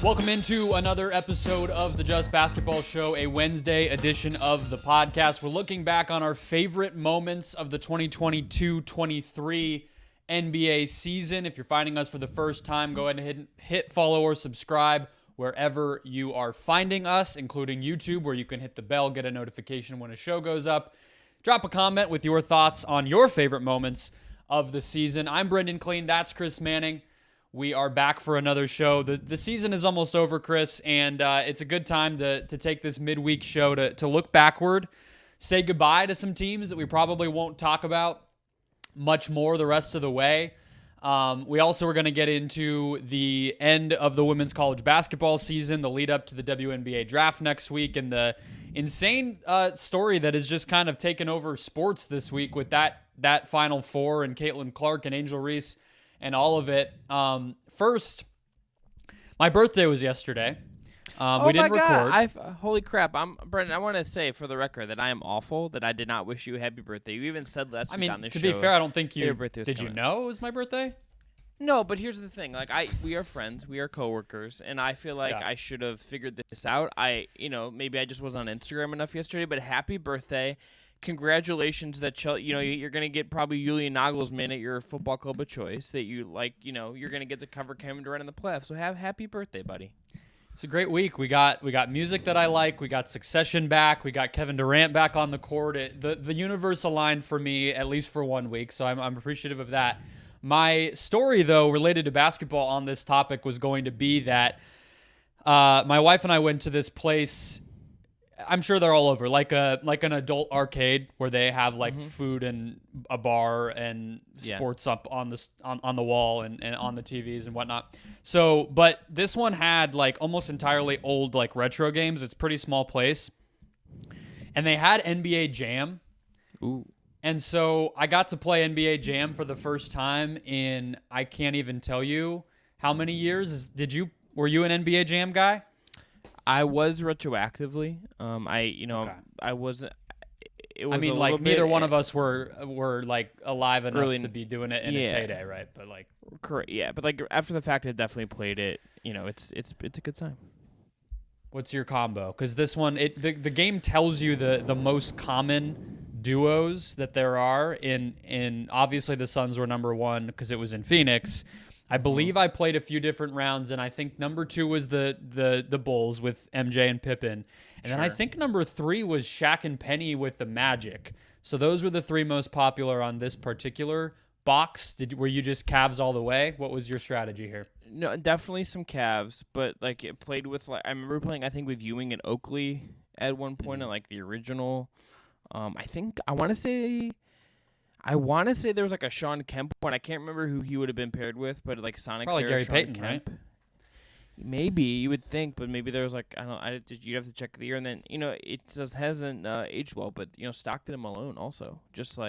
Welcome into another episode of the Just Basketball Show, a Wednesday edition of the podcast. We're looking back on our favorite moments of the 2022-23 NBA season. If you're finding us for the first time, go ahead and hit follow or subscribe wherever you are finding us, including YouTube, where you can hit the bell, get a notification when a show goes up. Drop a comment with your thoughts on your favorite moments of the season. I'm Brendon Kleen. That's Chris Manning. We are back for another show. The season is almost over, Chris, and it's a good time to take this midweek show to look backward, say goodbye to some teams that we probably won't talk about much more the rest of the way. We also are going to get into the end of the women's college basketball season, the lead up to the WNBA draft next week, and the insane story that has just kind of taken over sports this week with that Final Four and Caitlin Clark and Angel Reese and all of it. First, my birthday was yesterday. We didn't record. Holy crap. Brendon, I want to say for the record that I am awful, that I did not wish you a happy birthday. You even said last week on this show. To be fair, I don't think you did. You know it was my birthday? No, but here's the thing. We are friends, we are coworkers, and I feel like I should have figured this out. Maybe I just wasn't on Instagram enough yesterday, but happy birthday. Congratulations that you're going to get probably Julian Nagelsmann at your football club of choice, that you're going to get to cover Kevin Durant in the playoffs. So happy birthday, buddy. It's a great week. We got music that I like. We got Succession back. We got Kevin Durant back on the court. The universe aligned for me, at least for 1 week, so I'm appreciative of that. My story, though, related to basketball on this topic was going to be that my wife and I went to this place. I'm sure they're all over, like an adult arcade where they have food and a bar and sports up on the wall and on the TVs and whatnot. So, but this one had almost entirely old retro games. It's a pretty small place, and they had NBA Jam. Ooh. And so I got to play NBA Jam for the first time in, I can't even tell you how many years. Were you an NBA Jam guy? I was retroactively. I wasn't. It was. Neither one of us were alive enough to be doing it in its heyday, right? But correct, yeah. But after the fact, I definitely played it. It's a good time. What's your combo? Because this one, the game tells you the most common duos that there are in obviously the Suns were number one because it was in Phoenix. I believe I played a few different rounds, and I think number 2 was the Bulls with MJ and Pippen. And then I think number 3 was Shaq and Penny with the Magic. So those were the 3 most popular on this particular box. Were you just Cavs all the way? What was your strategy here? No, definitely some Cavs, but it played with I remember playing I think with Ewing and Oakley at one point in the original. I want to say there was a Sean Kemp one. I can't remember who he would have been paired with, but Sonic probably era Gary Sean Payton, Kemp. right? Maybe you would think, but maybe there was you'd have to check the year, and then it just hasn't aged well. But Stockton and Malone also just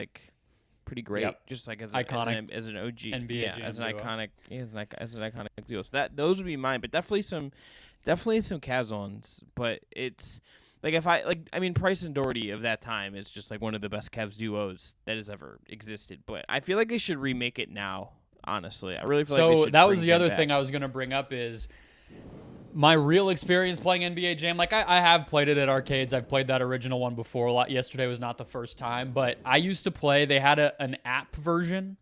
pretty great, just as iconic as an OG NBA as an duo. iconic duo. So those would be mine, but definitely some Cavs ones. But it's. Price and Doherty of that time is just one of the best Cavs duos that has ever existed. But I feel like they should remake it now, honestly. I really feel like they should. So that was the other thing I was going to bring up is my real experience playing NBA Jam. I have played it at arcades. I've played that original one before. Yesterday was not the first time, but I used to play. They had an app version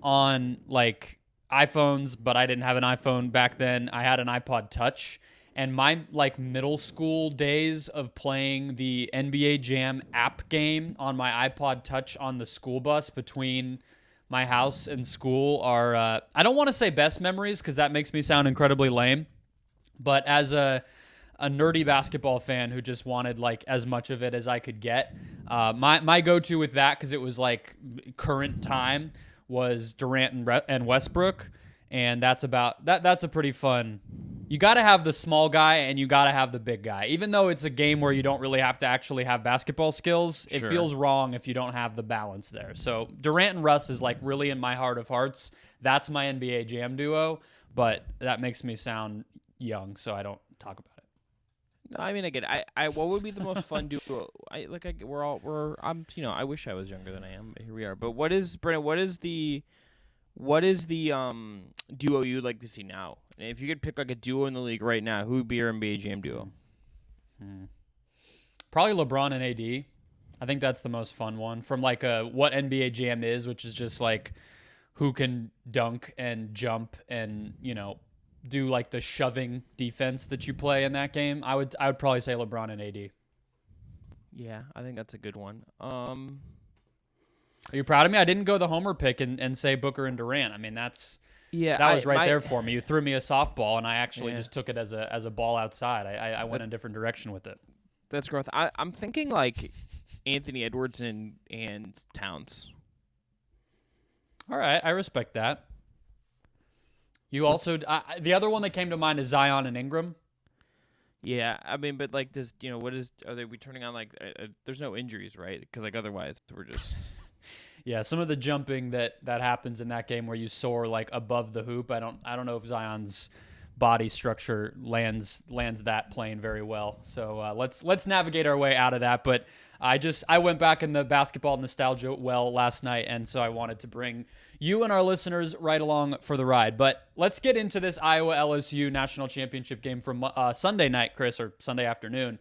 on iPhones, but I didn't have an iPhone back then. I had an iPod Touch. And my middle school days of playing the NBA Jam app game on my iPod Touch on the school bus between my house and school are, I don't want to say best memories because that makes me sound incredibly lame. But as a nerdy basketball fan who just wanted as much of it as I could get, my go-to with that, because it was current time, was Durant and Westbrook. And that's a pretty fun. You got to have the small guy and you got to have the big guy. Even though it's a game where you don't really have to actually have basketball skills, it feels wrong if you don't have the balance there. So Durant and Russ is really in my heart of hearts. That's my NBA Jam duo, but that makes me sound young, so I don't talk about it. No, I mean, again, what would be the most fun duo? I wish I was younger than I am, but here we are. But Brendon, What is the duo you'd like to see now? And if you could pick like a duo in the league right now, who would be your NBA Jam duo? Probably LeBron and AD. I think that's the most fun one from like what NBA Jam is, which is just like who can dunk and jump and, do like the shoving defense that you play in that game. I would probably say LeBron and AD. Yeah, I think that's a good one. Are you proud of me? I didn't go the homer pick and say Booker and Durant. I mean, that was right there for me. You threw me a softball, and I actually just took it as a ball outside. I went a different direction with it. That's growth. I'm thinking like Anthony Edwards and Towns. All right, I respect that. You also the other one that came to mind is Zion and Ingram. Yeah, I mean, but like this, are they returning on like? There's no injuries, right? Because like otherwise we're just. Yeah, some of the jumping that happens in that game where you soar like above the hoop. I don't know if Zion's body structure lands that plane very well. So let's navigate our way out of that. But I went back in the basketball nostalgia well last night, and so I wanted to bring you and our listeners right along for the ride. But let's get into this Iowa LSU national championship game from Sunday night, Chris, or Sunday afternoon.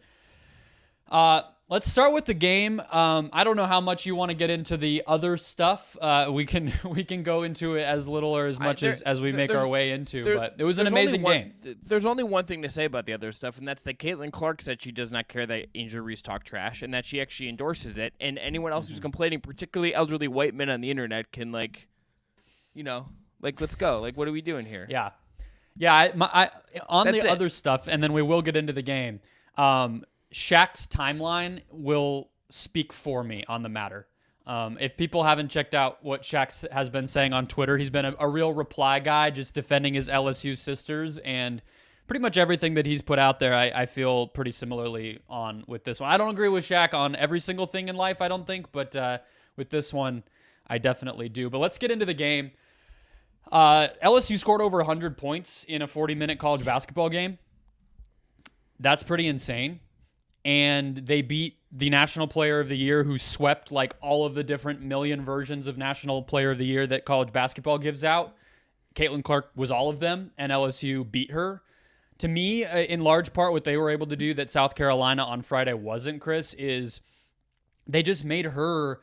Let's start with the game. I don't know how much you want to get into the other stuff. We can go into it as little or as much as we make our way into. But it was an amazing game. There's only one thing to say about the other stuff, and that's that Caitlin Clark said she does not care that Angel Reese talked trash, and that she actually endorses it. And anyone else who's complaining, particularly elderly white men on the internet, can let's go. Like, what are we doing here? Yeah. Other stuff, and then we will get into the game. Shaq's timeline will speak for me on the matter. If people haven't checked out what Shaq has been saying on Twitter, he's been a real reply guy, just defending his LSU sisters, and pretty much everything that he's put out there, I feel pretty similarly on with this one. I don't agree with Shaq on every single thing in life, I don't think, but with this one, I definitely do. But let's get into the game. LSU scored over 100 points in a 40-minute college basketball game. That's pretty insane. And they beat the National Player of the Year, who swept like all of the different million versions of National Player of the Year that college basketball gives out. Caitlin Clark was all of them, and LSU beat her. To me, in large part, what they were able to do that South Carolina on Friday wasn't, Chris, is they just made her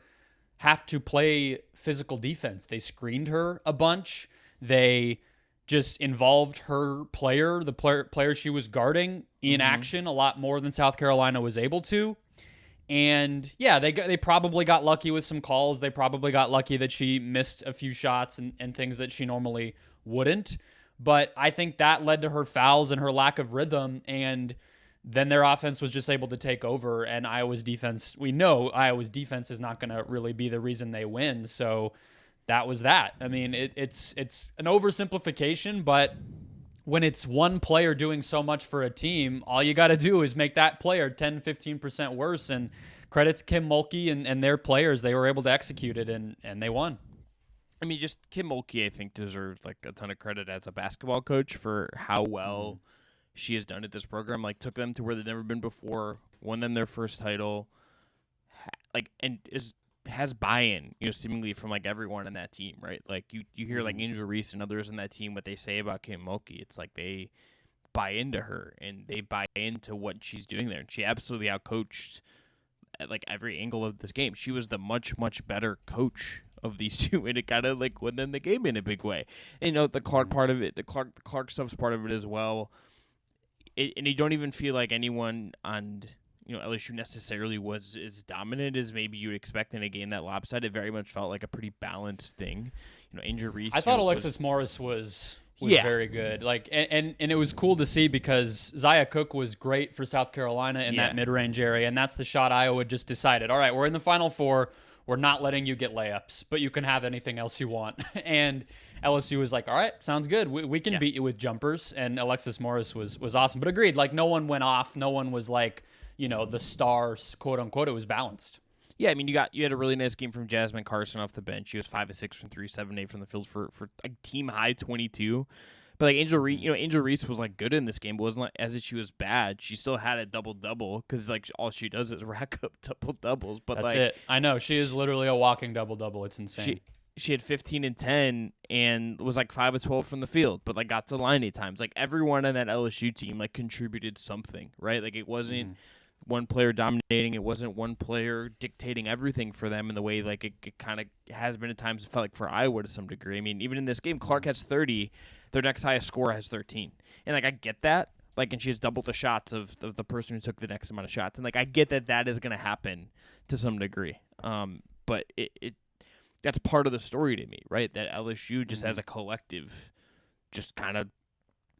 have to play physical defense. They screened her a bunch. They just involved her player, the player she was guarding, in action a lot more than South Carolina was able to. And yeah, they probably got lucky with some calls. They probably got lucky that she missed a few shots and things that she normally wouldn't. But I think that led to her fouls and her lack of rhythm. And then their offense was just able to take over. And Iowa's defense, we know Iowa's defense is not going to really be the reason they win. So that was that. I mean, it's an oversimplification, but when it's one player doing so much for a team, all you got to do is make that player 10, 15% worse. And credits Kim Mulkey and their players. They were able to execute it, and they won. I mean, just Kim Mulkey, I think, deserves like a ton of credit as a basketball coach for how well she has done at this program. Like, took them to where they've never been before, won them their first title, and has buy-in, seemingly from like everyone in that team, right? Like you hear like Angel Reese and others in that team, what they say about Kim Mulkey, it's like they buy into her and they buy into what she's doing there. And she absolutely outcoached at like every angle of this game. She was the much, much better coach of these two, and it kind of like won them the game in a big way. And, the Clark part of it, the Clark stuff's part of it as well. And you don't even feel like anyone on LSU necessarily was as dominant as maybe you'd expect in a game that lopsided. It very much felt like a pretty balanced thing. Angel Reese. I thought Alexis Morris was very good. Like, and it was cool to see because Zaya Cook was great for South Carolina in that mid-range area, and that's the shot Iowa just decided. All right, we're in the Final Four. We're not letting you get layups, but you can have anything else you want. And LSU was like, all right, sounds good. We can beat you with jumpers. And Alexis Morris was awesome. But agreed, like no one went off. No one was like, the stars, quote unquote. It was balanced. Yeah, I mean, you had a really nice game from Jasmine Carson off the bench. She was 5 of 6 from 3, 7 8 from the field for a team high 22. But like Angel Reese was like good in this game, but wasn't like as if she was bad. She still had a double because like all she does is rack up double doubles. But that's it. I know she is literally a walking double double. It's insane. she had 15 and 10 and was like 5 of 12 from the field, but like got to the line 8 times. Like everyone on that LSU team like contributed something, right? Like it wasn't one player dominating. It wasn't one player dictating everything for them in the way like it kind of has been at times. It felt like for Iowa to some degree. I mean, even in this game, Clark has 30. Their next highest scorer has 13. And like I get that. Like, and she has doubled the shots of the person who took the next amount of shots. And like I get that is going to happen to some degree. But it that's part of the story to me, right? That LSU just as a collective just kind of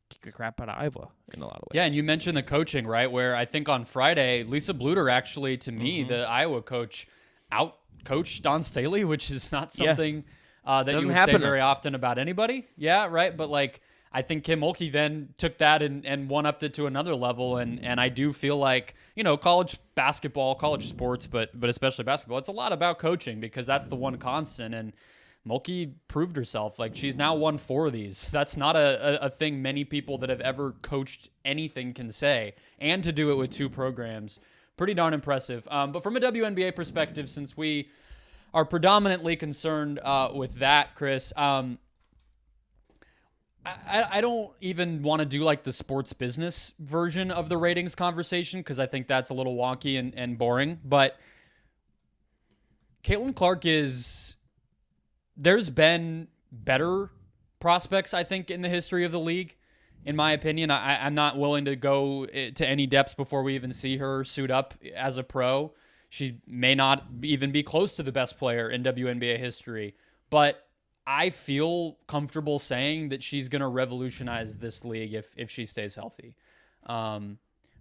kick the crap out of Iowa in a lot of ways. Yeah, and you mentioned the coaching, right? Where I think on Friday, Lisa Bluter actually, to me, the Iowa coach, out-coached Dawn Staley, which is not something that you would say very often about anybody. Yeah, right? But like, I think Kim Mulkey then took that and one-upped it to another level, and I do feel like, you know, college basketball, college sports, but especially basketball, it's a lot about coaching because that's the one constant, and Mulkey proved herself. Like, she's now won 4 of these. That's not a thing many people that have ever coached anything can say, and to do it with 2 programs, pretty darn impressive. But from a WNBA perspective, since we are predominantly concerned with that, Chris, I don't even want to do like the sports business version of the ratings conversation because I think that's a little wonky and boring. But Caitlin Clark there's been better prospects, I think, in the history of the league, in my opinion. I'm not willing to go to any depths before we even see her suit up as a pro. She may not even be close to the best player in WNBA history, but I feel comfortable saying that she's going to revolutionize this league if she stays healthy,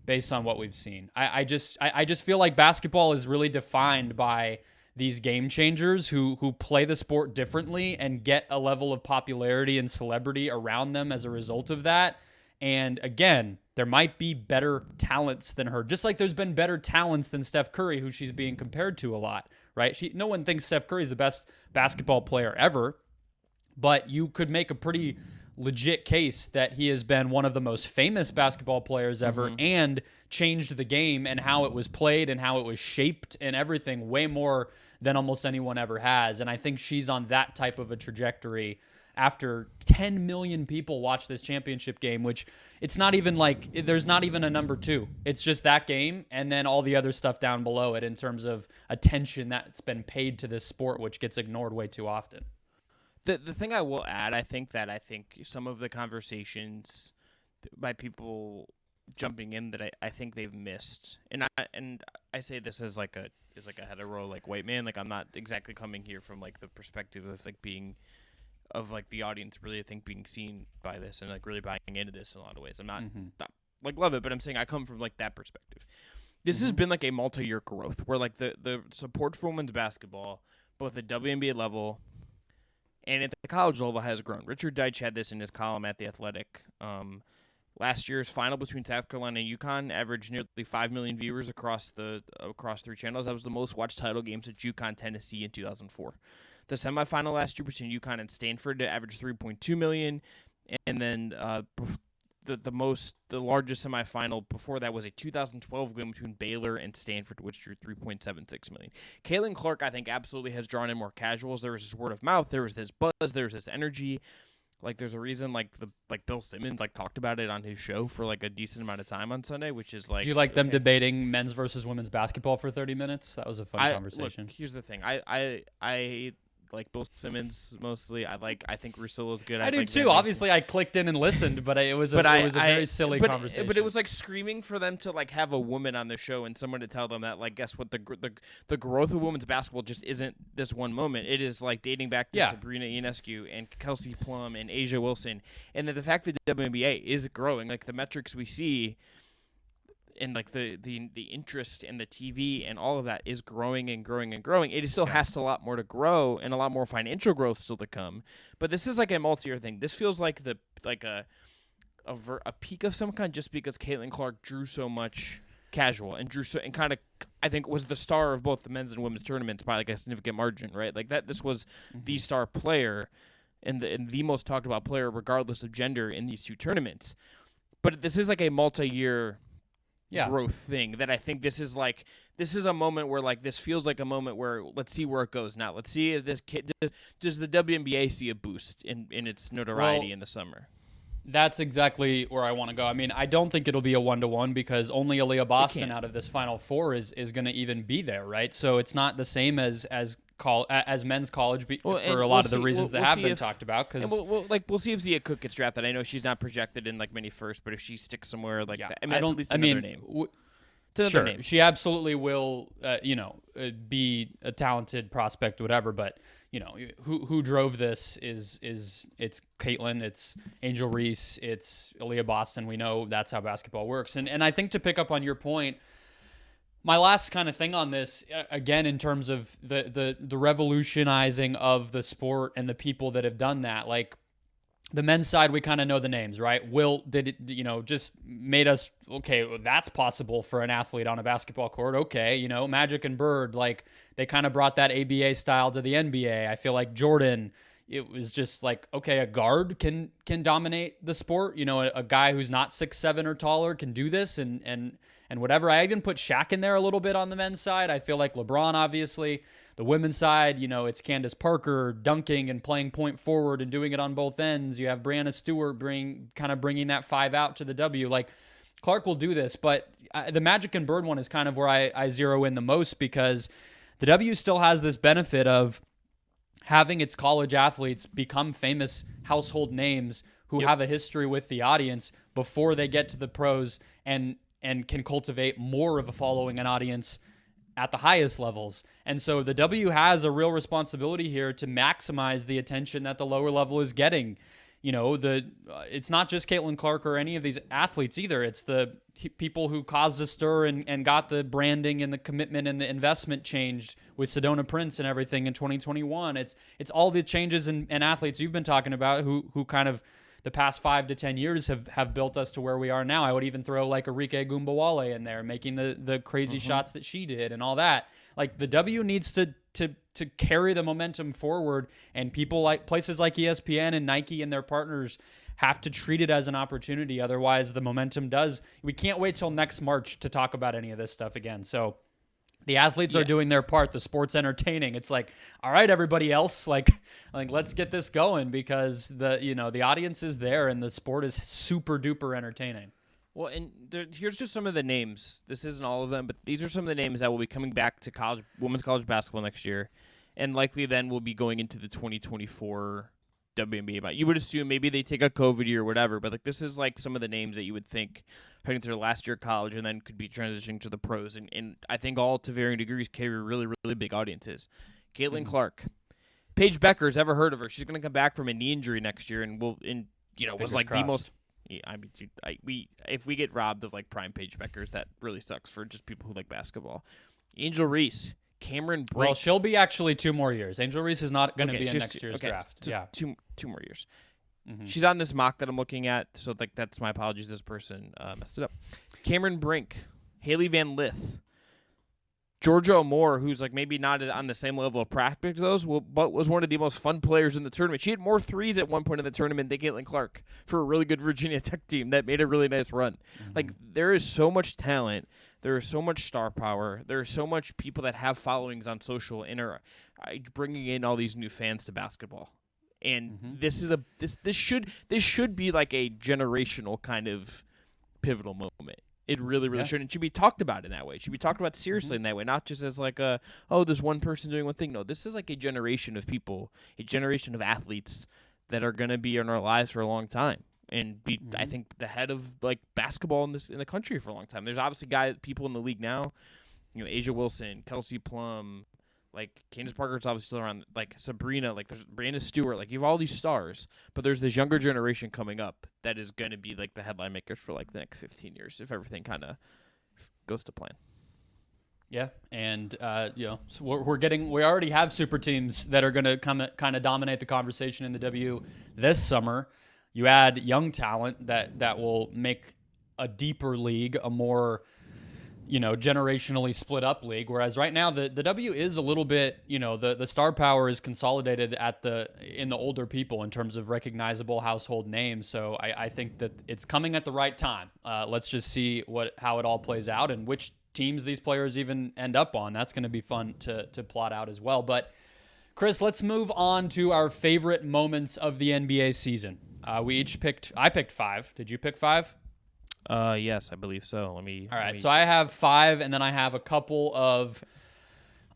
based on what we've seen. I just feel like basketball is really defined by these game changers who play the sport differently and get a level of popularity and celebrity around them as a result of that. And again, there might be better talents than her, just like there's been better talents than Steph Curry, who she's being compared to a lot, right? No one thinks Steph Curry is the best basketball player ever. But you could make a pretty legit case that he has been one of the most famous basketball players ever and changed the game and how it was played and how it was shaped and everything way more than almost anyone ever has. And I think she's on that type of a trajectory after 10 million people watch this championship game, which it's not even like there's not even a number 2. It's just that game and then all the other stuff down below it in terms of attention that's been paid to this sport, which gets ignored way too often. The thing I will add, I think some of the conversations by people jumping in that I think they've missed, and I say this as like a hetero like white man, like I'm not exactly coming here from like the perspective of like being of like the audience really I think being seen by this and like really buying into this in a lot of ways. I'm not like love it, but I'm saying I come from like that perspective. This has been like a multi-year growth where like the support for women's basketball, both at WNBA level and at the college level, has grown. Richard Deitch had this in his column at The Athletic. Last year's final between South Carolina and UConn averaged nearly 5 million viewers across 3 channels. That was the most watched title games at UConn, Tennessee in 2004. The semifinal last year between UConn and Stanford averaged 3.2 million, and then the largest semifinal before that was a 2012 game between Baylor and Stanford, which drew 3.76 million. Caitlin Clark, I think, absolutely has drawn in more casuals. There was this word of mouth. There was this buzz. There was this energy. Like, there's a reason, like Bill Simmons, like, talked about it on his show for, like, a decent amount of time on Sunday, which is, like... Do you like them debating men's versus women's basketball for 30 minutes? That was a fun conversation. Look, here's the thing. I like Bill Simmons mostly. I think Russillo's good. I do too. Obviously, I clicked in and listened, but it was a very silly conversation. But it was like screaming for them to like have a woman on the show and someone to tell them that like guess what the growth of women's basketball just isn't this one moment. It is like dating back to Sabrina Ionescu and Kelsey Plum and Asia Wilson, and that the fact that the WNBA is growing, like the metrics we see. And like the interest in the TV and all of that is growing and growing and growing. It still has a lot more to grow and a lot more financial growth still to come. But this is like a multi-year thing. This feels like a peak of some kind, just because Caitlin Clark drew so much casual and kind of I think was the star of both the men's and women's tournaments by like a significant margin, right? Like that. This was the star player and the most talked about player, regardless of gender, in these 2 tournaments. But this is like a multi-year growth thing that I think this is a moment where like this feels like a moment where let's see where it goes now. Let's see if this kid does the WNBA see a boost in its notoriety in the summer. That's exactly where I want to go. I mean, I don't think it'll be a 1-to-1 because only Aaliyah Boston out of this Final Four is going to even be there, right? So it's not the same as men's college for a lot of the reasons that have been talked about. Because we'll see if Zia Cook gets drafted. I know she's not projected in like many first, but if she sticks somewhere like that, I mean, that's at least another name. Sure, name. She absolutely will, be a talented prospect, whatever. But who drove this is it's Caitlin, it's Angel Reese, it's Aaliyah Boston. We know that's how basketball works. And I think to pick up on your point, my last kind of thing on this, again, in terms of the revolutionizing of the sport and the people that have done that, like the men's side, we kind of know the names, right? Wilt did it, just made us, okay, well, that's possible for an athlete on a basketball court. Okay, Magic and Bird, like they kind of brought that ABA style to the NBA. I feel like Jordan, it was just like, okay, a guard can dominate the sport. A guy who's not 6'7" or taller can do this and whatever. I even put Shaq in there a little bit on the men's side. I feel like LeBron, obviously. The women's side, it's Candace Parker dunking and playing point forward and doing it on both ends. You have Brianna Stewart bringing that 5 out to the W. Like Clark will do this, but the Magic and Bird one is kind of where I zero in the most because the W still has this benefit of having its college athletes become famous household names who have a history with the audience before they get to the pros and can cultivate more of a following and audience at the highest levels. And so the W has a real responsibility here to maximize the attention that the lower level is getting. It's not just Caitlin Clark or any of these athletes either. It's the people who caused a stir and got the branding and the commitment and the investment changed with Sedona Prince and everything in 2021. It's all the changes and athletes you've been talking about who kind of the past 5 to 10 years have built us to where we are now. I would even throw like Arike Gumbawale in there, making the crazy shots that she did and all that. Like the W needs to carry the momentum forward, and people like places like ESPN and Nike and their partners have to treat it as an opportunity. Otherwise, the momentum does. We can't wait till next March to talk about any of this stuff again. So the athletes are doing their part. The sport's entertaining. It's like, all right, everybody else, like let's get this going because the audience is there and the sport is super duper entertaining. Well, and here's just some of the names. This isn't all of them, but these are some of the names that will be coming back to women's college basketball next year, and likely then will be going into the 2024 WNBA. You would assume maybe they take a COVID year or whatever, but like this is like some of the names that you would think heading to their last year of college and then could be transitioning to the pros. And I think all to varying degrees carry really, really big audiences. Caitlin Clark. Paige Becker's ever heard of her? She's going to come back from a knee injury next year and was like the most. Yeah, I mean, if we get robbed of like prime Paige Beckers, that really sucks for just people who like basketball. Angel Reese. Cameron Brink. Well, she'll be actually 2 more years. Angel Reese is not going to be in next year's draft. Yeah, two more years. Mm-hmm. She's on this mock that I'm looking at, so like that's my apologies. This person messed it up. Cameron Brink, Haley Van Lith, Georgia O'Moore, who's like maybe not on the same level of practice those, but was one of the most fun players in the tournament. She had more threes at one point in the tournament than Caitlin Clark for a really good Virginia Tech team that made a really nice run. Mm-hmm. Like there is so much talent. There is so much star power. There are so much people that have followings on social and are bringing in all these new fans to basketball. And this should be like a generational kind of pivotal moment. It really, really should. And it should be talked about in that way. It should be talked about seriously in that way, not just as like there's one person doing one thing. No, this is like a generation of people, a generation of athletes that are going to be in our lives for a long time. And be, I think, the head of like basketball in the country for a long time. There's obviously people in the league now, Asia Wilson, Kelsey Plum, like Candace Parker's obviously still around, like Sabrina, like there's Brianna Stewart, like you have all these stars, but there's this younger generation coming up that is going to be like the headline makers for like the next 15 years if everything kind of goes to plan. Yeah, and so we already have super teams that are going to kind of dominate the conversation in the W this summer. You add young talent that will make a deeper league, a more generationally split up league. Whereas right now the W is a little bit, the star power is consolidated in the older people in terms of recognizable household names. So I think that it's coming at the right time. Let's just see how it all plays out and which teams these players even end up on. That's going to be fun to plot out as well. But Chris, let's move on to our favorite moments of the NBA season. I picked 5. Did you pick 5? Yes, I believe so. All right, so I have 5, and then I have a couple of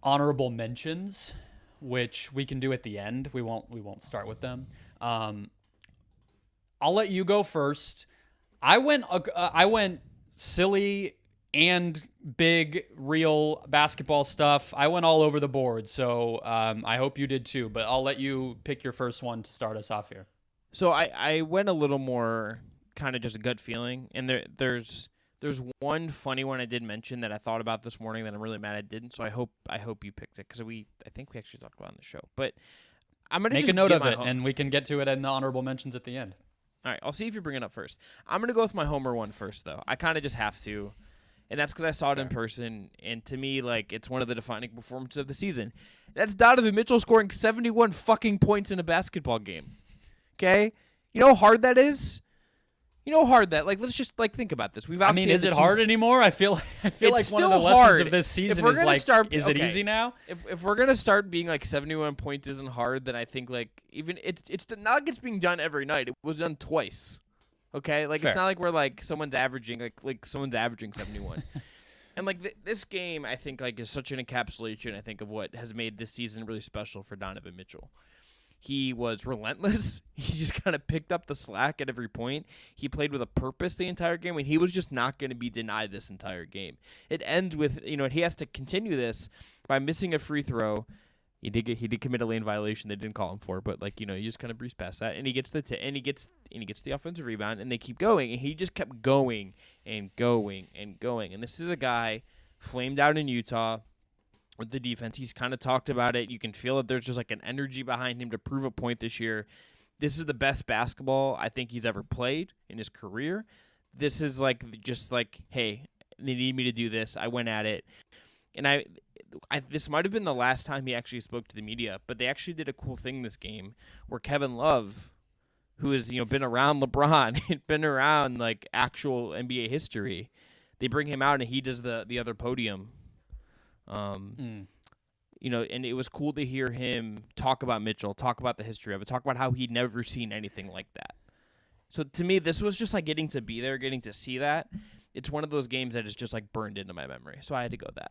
honorable mentions, which we can do at the end. We won't start with them. I'll let you go first. I went silly and big, real basketball stuff. I went all over the board, so I hope you did too. But I'll let you pick your first one to start us off here. So I went a little more kind of just a gut feeling, and there's one funny one I did mention that I thought about this morning that I'm really mad I didn't. So I hope you picked it because I think we actually talked about it on the show. But I'm gonna make a note of it, and we can get to it in the honorable mentions at the end. All right, I'll see if you bring it up first. I'm gonna go with my homer one first, though. I kind of just have to, and that's because I saw it in person, and to me, like, it's one of the defining performances of the season. That's Donovan Mitchell scoring 71 fucking points in a basketball game. Okay, you know how hard that is. Let's just think about this. Is it hard anymore? I feel like one of the lessons of this season is is it easy now? If we're gonna start being 71 points isn't hard, then I think even it's not like it's being done every night. It was done twice. Okay, Fair. It's not like we're someone's averaging someone's averaging 71. And this game, I think is such an encapsulation. I think of what has made this season really special for Donovan Mitchell. He was relentless. He just kind of picked up the slack at every point. He played with a purpose the entire game, and he was just not going to be denied this entire game. It ends with, he has to continue this by missing a free throw. He did commit a lane violation they didn't call him for, but you just kind of breeze past that, and he gets the offensive rebound, and they keep going, and he just kept going and going and going. And this is a guy flamed out in Utah. With the defense, he's kind of talked about it. You can feel that there's just an energy behind him to prove a point this year. This is the best basketball I think he's ever played in his career. This is hey, they need me to do this. I went at it. And I this might have been the last time he actually spoke to the media, but they actually did a cool thing this game where Kevin Love, who has been around LeBron, been around actual NBA history, they bring him out and he does the other podium. And it was cool to hear him talk about Mitchell, talk about the history of it, talk about how he'd never seen anything like that. So to me, this was just getting to be there, getting to see that. It's one of those games that is just burned into my memory. So I had to go that.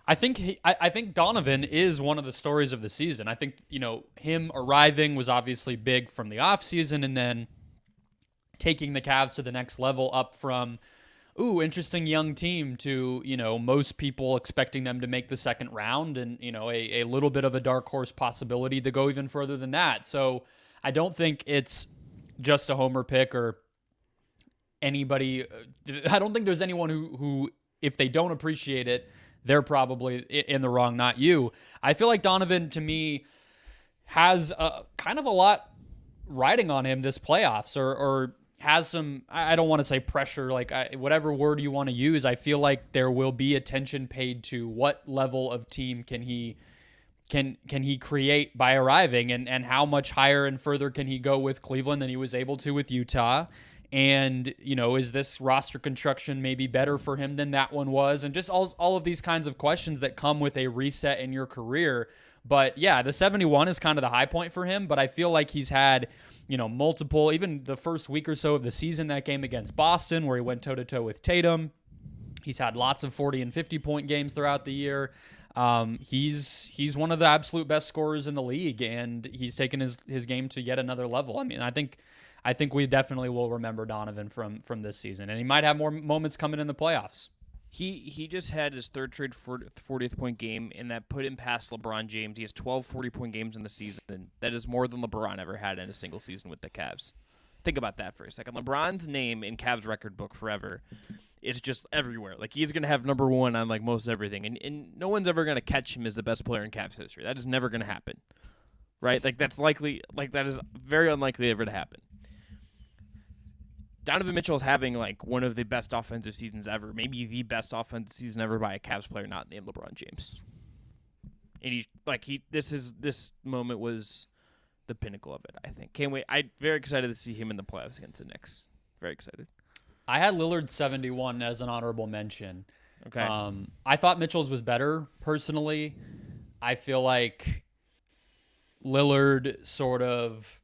I think Donovan is one of the stories of the season. I think, him arriving was obviously big from the offseason, and then taking the Cavs to the next level up from interesting young team to, most people expecting them to make the second round and, a little bit of a dark horse possibility to go even further than that. So I don't think it's just a homer pick or anybody. I don't think there's anyone who, if they don't appreciate it, they're probably in the wrong, not you. I feel like Donovan, to me, has kind of a lot riding on him this playoffs or has some, I don't want to say pressure, whatever word you want to use. I feel like there will be attention paid to what level of team can he create by arriving, and how much higher and further can he go with Cleveland than he was able to with Utah. And, is this roster construction maybe better for him than that one was? And just all of these kinds of questions that come with a reset in your career. But yeah, the 71 is kind of the high point for him, but I feel like he's had multiple, even the first week or so of the season, that game against Boston where he went toe-to-toe with Tatum. He's had lots of 40 and 50-point games throughout the year. He's one of the absolute best scorers in the league, and he's taken his game to yet another level. I think we definitely will remember Donovan from this season, and he might have more moments coming in the playoffs. He just had his third straight 40th point game, and that put him past LeBron James. He has 12 40-point games in the season. That is more than LeBron ever had in a single season with the Cavs. Think about that for a second. LeBron's name in Cavs record book forever is just everywhere. He's going to have number one on most everything, and no one's ever going to catch him as the best player in Cavs history. That is never going to happen, right? That's likely. That is very unlikely ever to happen. Donovan Mitchell is having like one of the best offensive seasons ever, maybe the best offensive season ever by a Cavs player not named LeBron James. And this moment was the pinnacle of it, I think. Can't wait. I'm very excited to see him in the playoffs against the Knicks. Very excited. I had Lillard 71 as an honorable mention. Okay. I thought Mitchell's was better personally. I feel like Lillard sort of,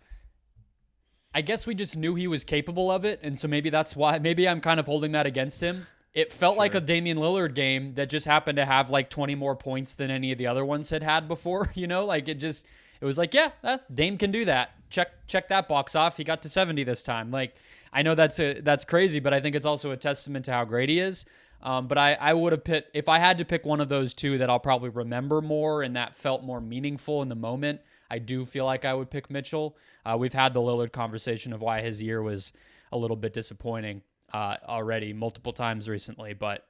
I guess we just knew he was capable of it, and so maybe that's why. Maybe I'm kind of holding that against him. It felt like a Damian Lillard game that just happened to have like 20 more points than any of the other ones had before. Like it was like, yeah, Dame can do that. Check that box off. He got to 70 this time. Like, I know that's crazy, but I think it's also a testament to how great he is. But I would have picked, if I had to pick one of those two that I'll probably remember more and that felt more meaningful in the moment, I do feel like I would pick Mitchell. We've had the Lillard conversation of why his year was a little bit disappointing already multiple times recently, but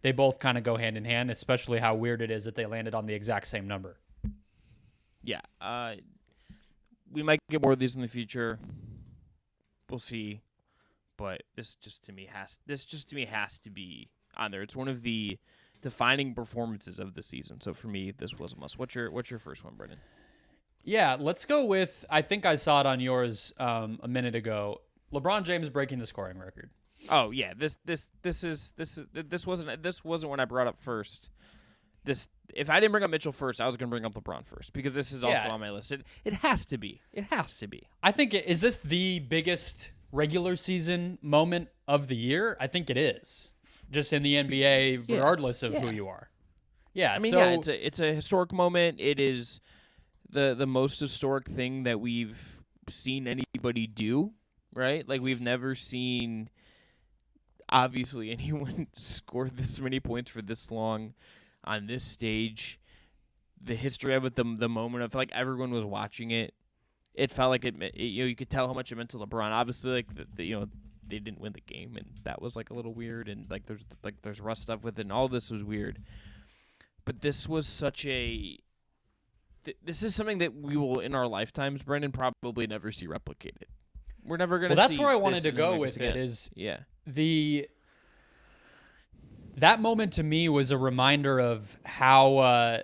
they both kind of go hand in hand, especially how weird it is that they landed on the exact same number. Yeah. We might get more of these in the future. We'll see. But this just to me has to be on there. It's one of the defining performances of the season. So for me, this was a must. What's your first one, Brendon? Yeah, let's go with, I think I saw it on yours a minute ago. LeBron James breaking the scoring record. Oh yeah, this wasn't when I brought up first. If I didn't bring up Mitchell first, I was going to bring up LeBron first because this is also on my list. It has to be. It has to be. I think is this the biggest regular season moment of the year? I think it is. Just in the NBA, regardless of who you are. Yeah, I mean, it's a historic moment. It is the most historic thing that we've seen anybody do, right? Like, we've never seen, obviously, anyone score this many points for this long on this stage. The history of it, the moment, I feel like everyone was watching it. It felt like you could tell how much it meant to LeBron. Obviously, like they didn't win the game, and that was like a little weird. And there's rough stuff with it, and all this was weird. But this was such a. This is something that we will, in our lifetimes, Brendon, probably never see replicated. We're never going to. Well, that's where I wanted to go with it. That moment to me was a reminder of how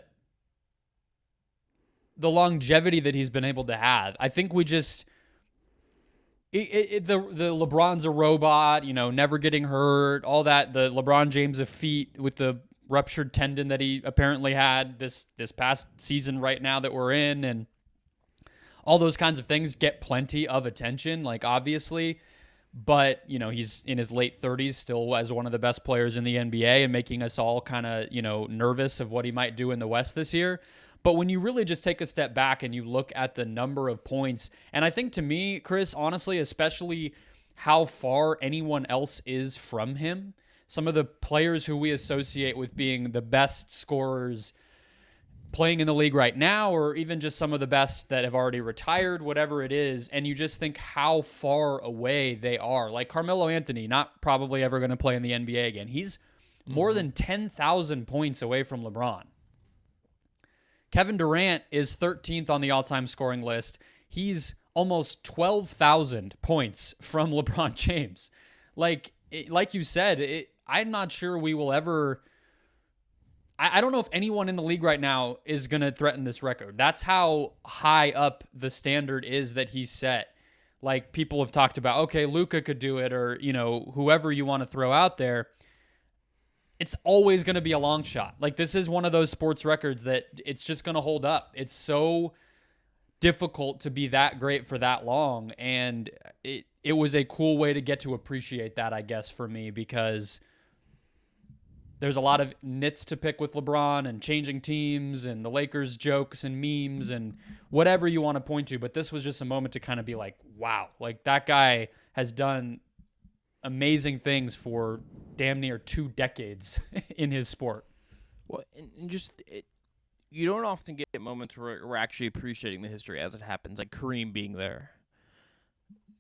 the longevity that he's been able to have. I think we just the LeBron's a robot, never getting hurt, all that. The LeBron James of feet with the ruptured tendon that he apparently had this past season right now that we're in, and all those kinds of things get plenty of attention, like obviously. But, he's in his late 30s still as one of the best players in the NBA and making us all kind of, nervous of what he might do in the West this year. But when you really just take a step back and you look at the number of points, and I think to me, Chris, honestly, especially how far anyone else is from him, some of the players who we associate with being the best scorers playing in the league right now, or even just some of the best that have already retired, whatever it is, and you just think how far away they are. Like Carmelo Anthony, not probably ever going to play in the NBA again. He's more than 10,000 points away from LeBron. Kevin Durant is 13th on the all-time scoring list. He's almost 12,000 points from LeBron James. Like you said, I'm not sure we will ever... I don't know if anyone in the league right now is going to threaten this record. That's how high up the standard is that he's set. Like, people have talked about, okay, Luka could do it, or, whoever you want to throw out there. It's always going to be a long shot. Like, this is one of those sports records that it's just going to hold up. It's so difficult to be that great for that long. And it was a cool way to get to appreciate that, I guess, for me, because there's a lot of nits to pick with LeBron and changing teams and the Lakers jokes and memes and whatever you want to point to. But this was just a moment to kind of be like, wow, like that guy has done amazing things for damn near 2 decades in his sport. Well, and just you don't often get moments where we're actually appreciating the history as it happens, like Kareem being there.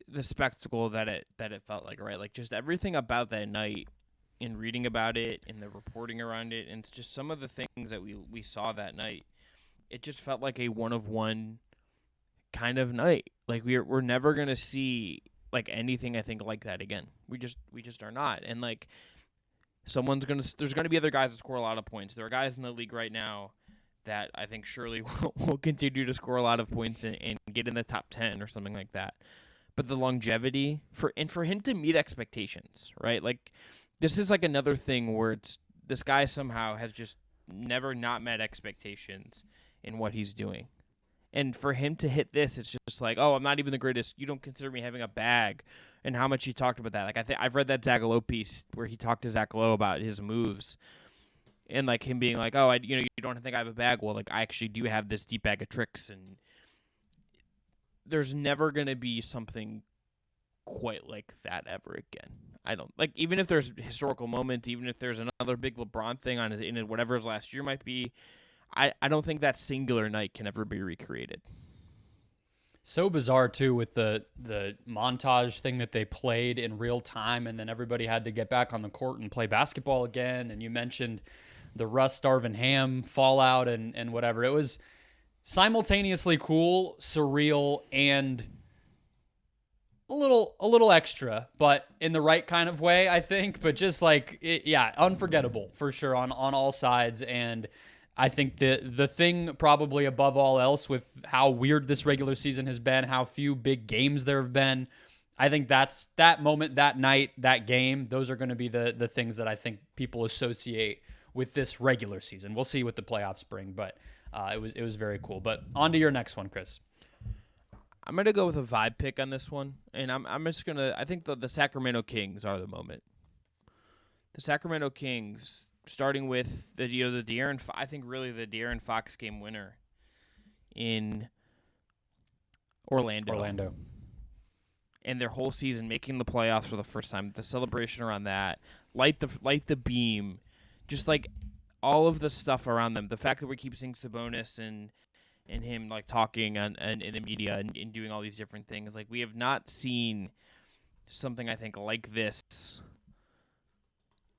The spectacle that it felt like, right? Like just everything about that night. In reading about it, in the reporting around it, and it's just some of the things that we saw that night, it just felt like a one-of-one kind of night. Like we're never going to see like anything I think like that again. We just are not. And like there's gonna be other guys that score a lot of points. There are guys in the league right now that I think surely will continue to score a lot of points and get in the top 10 or something like that. But the longevity for him to meet expectations, right? Like this is like another thing where this guy somehow has just never not met expectations in what he's doing. And for him to hit this, it's just like, oh, I'm not even the greatest. You don't consider me having a bag. And how much he talked about that. Like I've read that Zach Lowe piece where he talked to Zach Lowe about his moves. And like him being like, oh, you don't think I have a bag? Well, like I actually do have this deep bag of tricks. And there's never going to be something quite like that ever again. I don't like, even if there's historical moments, even if there's another big LeBron thing in whatever his last year might be, I don't think that singular night can ever be recreated. So bizarre too with the montage thing that they played in real time, and then everybody had to get back on the court and play basketball again. And you mentioned the Russ Darvin Ham fallout and whatever. It was simultaneously cool, surreal, and a little extra, but in the right kind of way, I think. But just like unforgettable for sure on all sides. And I think the thing probably above all else with how weird this regular season has been, how few big games there have been, I think that's that moment, that night, that game, those are going to be the things that I think people associate with this regular season. We'll see what the playoffs bring, but it was very cool. But on to your next one, Chris. I'm going to go with a vibe pick on this one, and I'm just going to – I think the Sacramento Kings are the moment. The Sacramento Kings – starting with the De'Aaron, I think really the De'Aaron Fox game winner in Orlando. And their whole season making the playoffs for the first time, the celebration around that, light the beam, just like all of the stuff around them. The fact that we keep seeing Sabonis and him like talking in the media and doing all these different things, like we have not seen something I think like this.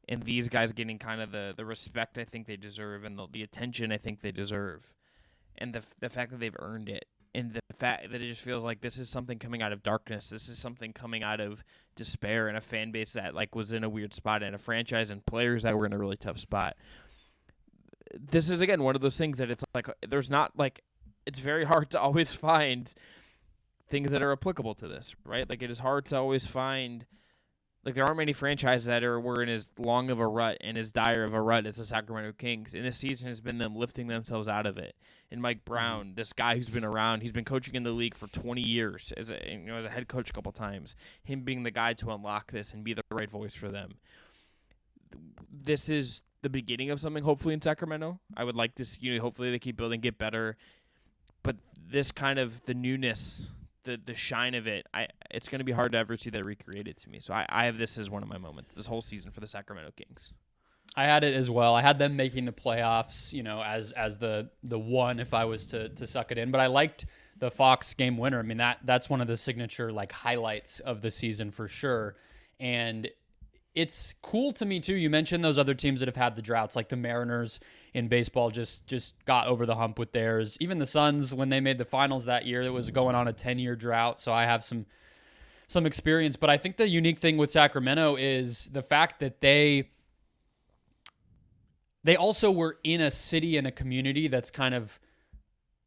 And these guys getting kind of the respect I think they deserve and the attention I think they deserve. And the fact that they've earned it. And the fact that it just feels like this is something coming out of darkness. This is something coming out of despair and a fan base that like was in a weird spot and a franchise and players that were in a really tough spot. This is, again, one of those things that it's like there's not like it's very hard to always find things that are applicable to this, right? Like it is hard to always find. Like, there aren't many franchises that were in as long of a rut and as dire of a rut as the Sacramento Kings. And this season has been them lifting themselves out of it. And Mike Brown, this guy who's been around, he's been coaching in the league for 20 years as a head coach a couple times. Him being the guy to unlock this and be the right voice for them. This is the beginning of something, hopefully, in Sacramento. I would like this, hopefully they keep building, get better. But this kind of the newness, the shine of it, it's going to be hard to ever see that recreated to me. So I have this as one of my moments this whole season for the Sacramento Kings. I had it as well. I had them making the playoffs, as the one if I was to suck it in. But I liked the Fox game winner. I mean, that's one of the signature like highlights of the season for sure. And it's cool to me too. You mentioned those other teams that have had the droughts, like the Mariners in baseball just got over the hump with theirs. Even the Suns, when they made the finals that year, it was going on a 10-year drought. So I have some experience. But I think the unique thing with Sacramento is the fact that they also were in a city and a community that's kind of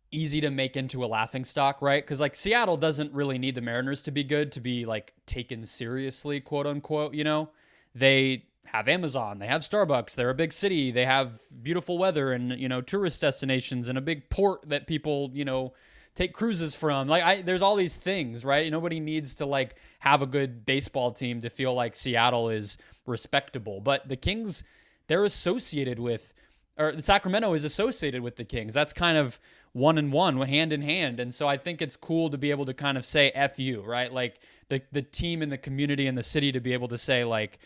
easy to make into a laughingstock, right? Because like Seattle doesn't really need the Mariners to be good to be like taken seriously, quote unquote, They have Amazon, they have Starbucks, they're a big city, they have beautiful weather and, tourist destinations and a big port that people, take cruises from. Like there's all these things, right? Nobody needs to like have a good baseball team to feel like Seattle is respectable. But the Kings, they're associated with, or Sacramento is associated with the Kings. That's kind of one and one, hand in hand. And so I think it's cool to be able to kind of say F you, right? Like the team and the community and the city to be able to say like,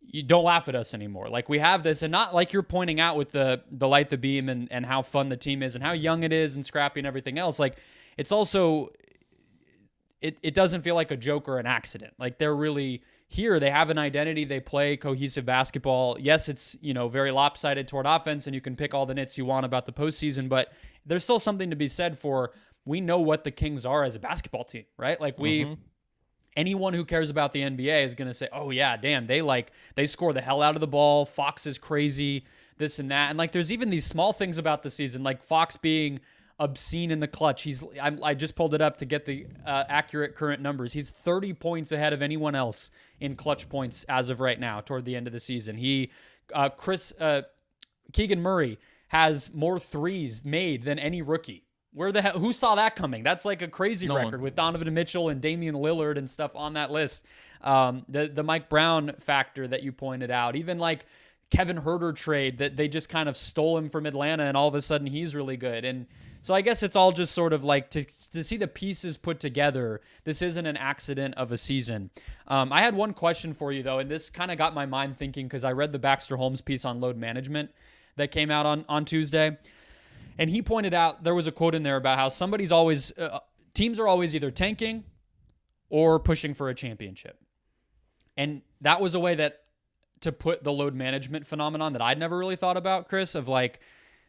you don't laugh at us anymore. Like we have this, and not like you're pointing out with the light the beam and how fun the team is and how young it is and scrappy and everything else. Like it's also, it doesn't feel like a joke or an accident. Like they're really here. They have an identity. They play cohesive basketball. Yes, it's, very lopsided toward offense and you can pick all the nits you want about the postseason, but there's still something to be said for, we know what the Kings are as a basketball team, right? Like anyone who cares about the NBA is going to say, oh yeah, damn, they score the hell out of the ball. Fox is crazy, this and that. And like, there's even these small things about the season, like Fox being obscene in the clutch. I just pulled it up to get the accurate current numbers. He's 30 points ahead of anyone else in clutch points as of right now toward the end of the season. Keegan Murray has more threes made than any rookie. Who saw that coming? That's like a crazy record with Donovan Mitchell and Damian Lillard and stuff on that list. The Mike Brown factor that you pointed out, even like Kevin Huerter trade that they just kind of stole him from Atlanta and all of a sudden he's really good. And so I guess it's all just sort of like to see the pieces put together. This isn't an accident of a season. I had one question for you though, and this kind of got my mind thinking because I read the Baxter Holmes piece on load management that came out on Tuesday. And he pointed out, there was a quote in there about how teams are always either tanking or pushing for a championship. And that was a way to put the load management phenomenon that I'd never really thought about, Chris, of like,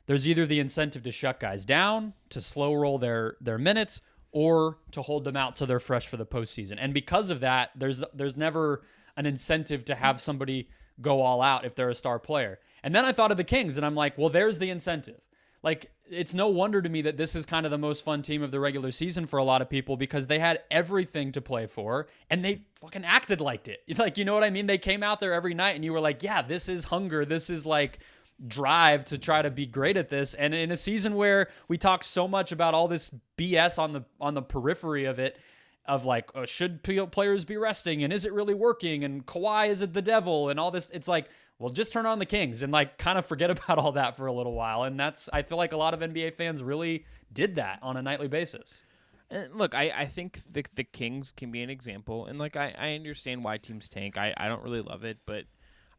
there's either the incentive to shut guys down, to slow roll their minutes, or to hold them out so they're fresh for the postseason. And because of that, there's never an incentive to have somebody go all out if they're a star player. And then I thought of the Kings, and I'm like, well, there's the incentive. Like, it's no wonder to me that this is kind of the most fun team of the regular season for a lot of people because they had everything to play for and they fucking acted like it. Like, you know what I mean? They came out there every night and you were like, yeah, this is hunger. This is like drive to try to be great at this. And in a season where we talk so much about all this BS on the periphery of it, of like, should players be resting and is it really working? And Kawhi, is it the devil? And all this, it's like, well, just turn on the Kings and like kind of forget about all that for a little while. And I feel like a lot of NBA fans really did that on a nightly basis. And look, I think the Kings can be an example. And like, I understand why teams tank. I don't really love it, but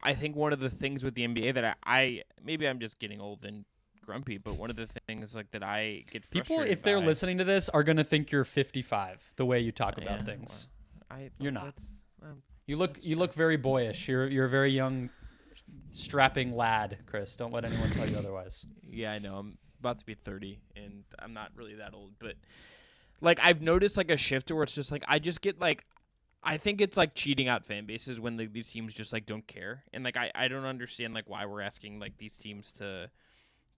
I think one of the things with the NBA that maybe I'm just getting old and grumpy, but one of the things like that I get frustrated people, if they're listening to this, are going to think you're 55 the way you talk about things. Well, you're not. You look very boyish. You're a very young, strapping lad, Chris. Don't let anyone tell you otherwise. Yeah, I know. I'm about to be 30, and I'm not really that old. But like, I've noticed like a shift where it's just like I just get like, I think it's like cheating out fan bases when these teams just like don't care, and like I don't understand like why we're asking like these teams to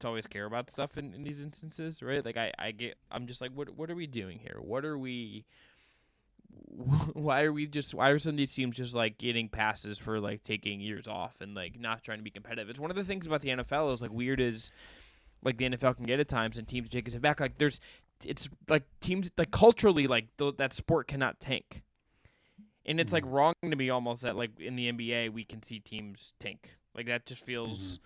always care about stuff in these instances, right? Like I'm just like, what are we doing here? Why are some of these teams just like getting passes for like taking years off and like not trying to be competitive? It's one of the things about the NFL is like weird as like the NFL can get at times and teams take a step back. Like it's like teams like culturally like that sport cannot tank. And it's like wrong to me almost that like in the NBA we can see teams tank. Like that just feels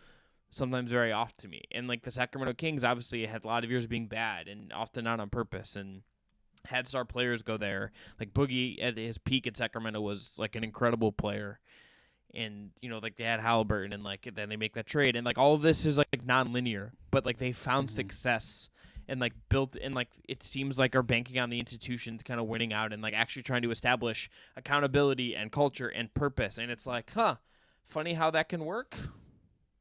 sometimes very off to me. And like the Sacramento Kings obviously had a lot of years being bad and often not on purpose and had star players go there. Like Boogie at his peak in Sacramento was like an incredible player. And, you know, like they had Halliburton and like then they make that trade. And like all of this is like non-linear, but like they found success and like built and like it seems like are banking on the institutions kind of winning out and like actually trying to establish accountability and culture and purpose. And it's like, funny how that can work,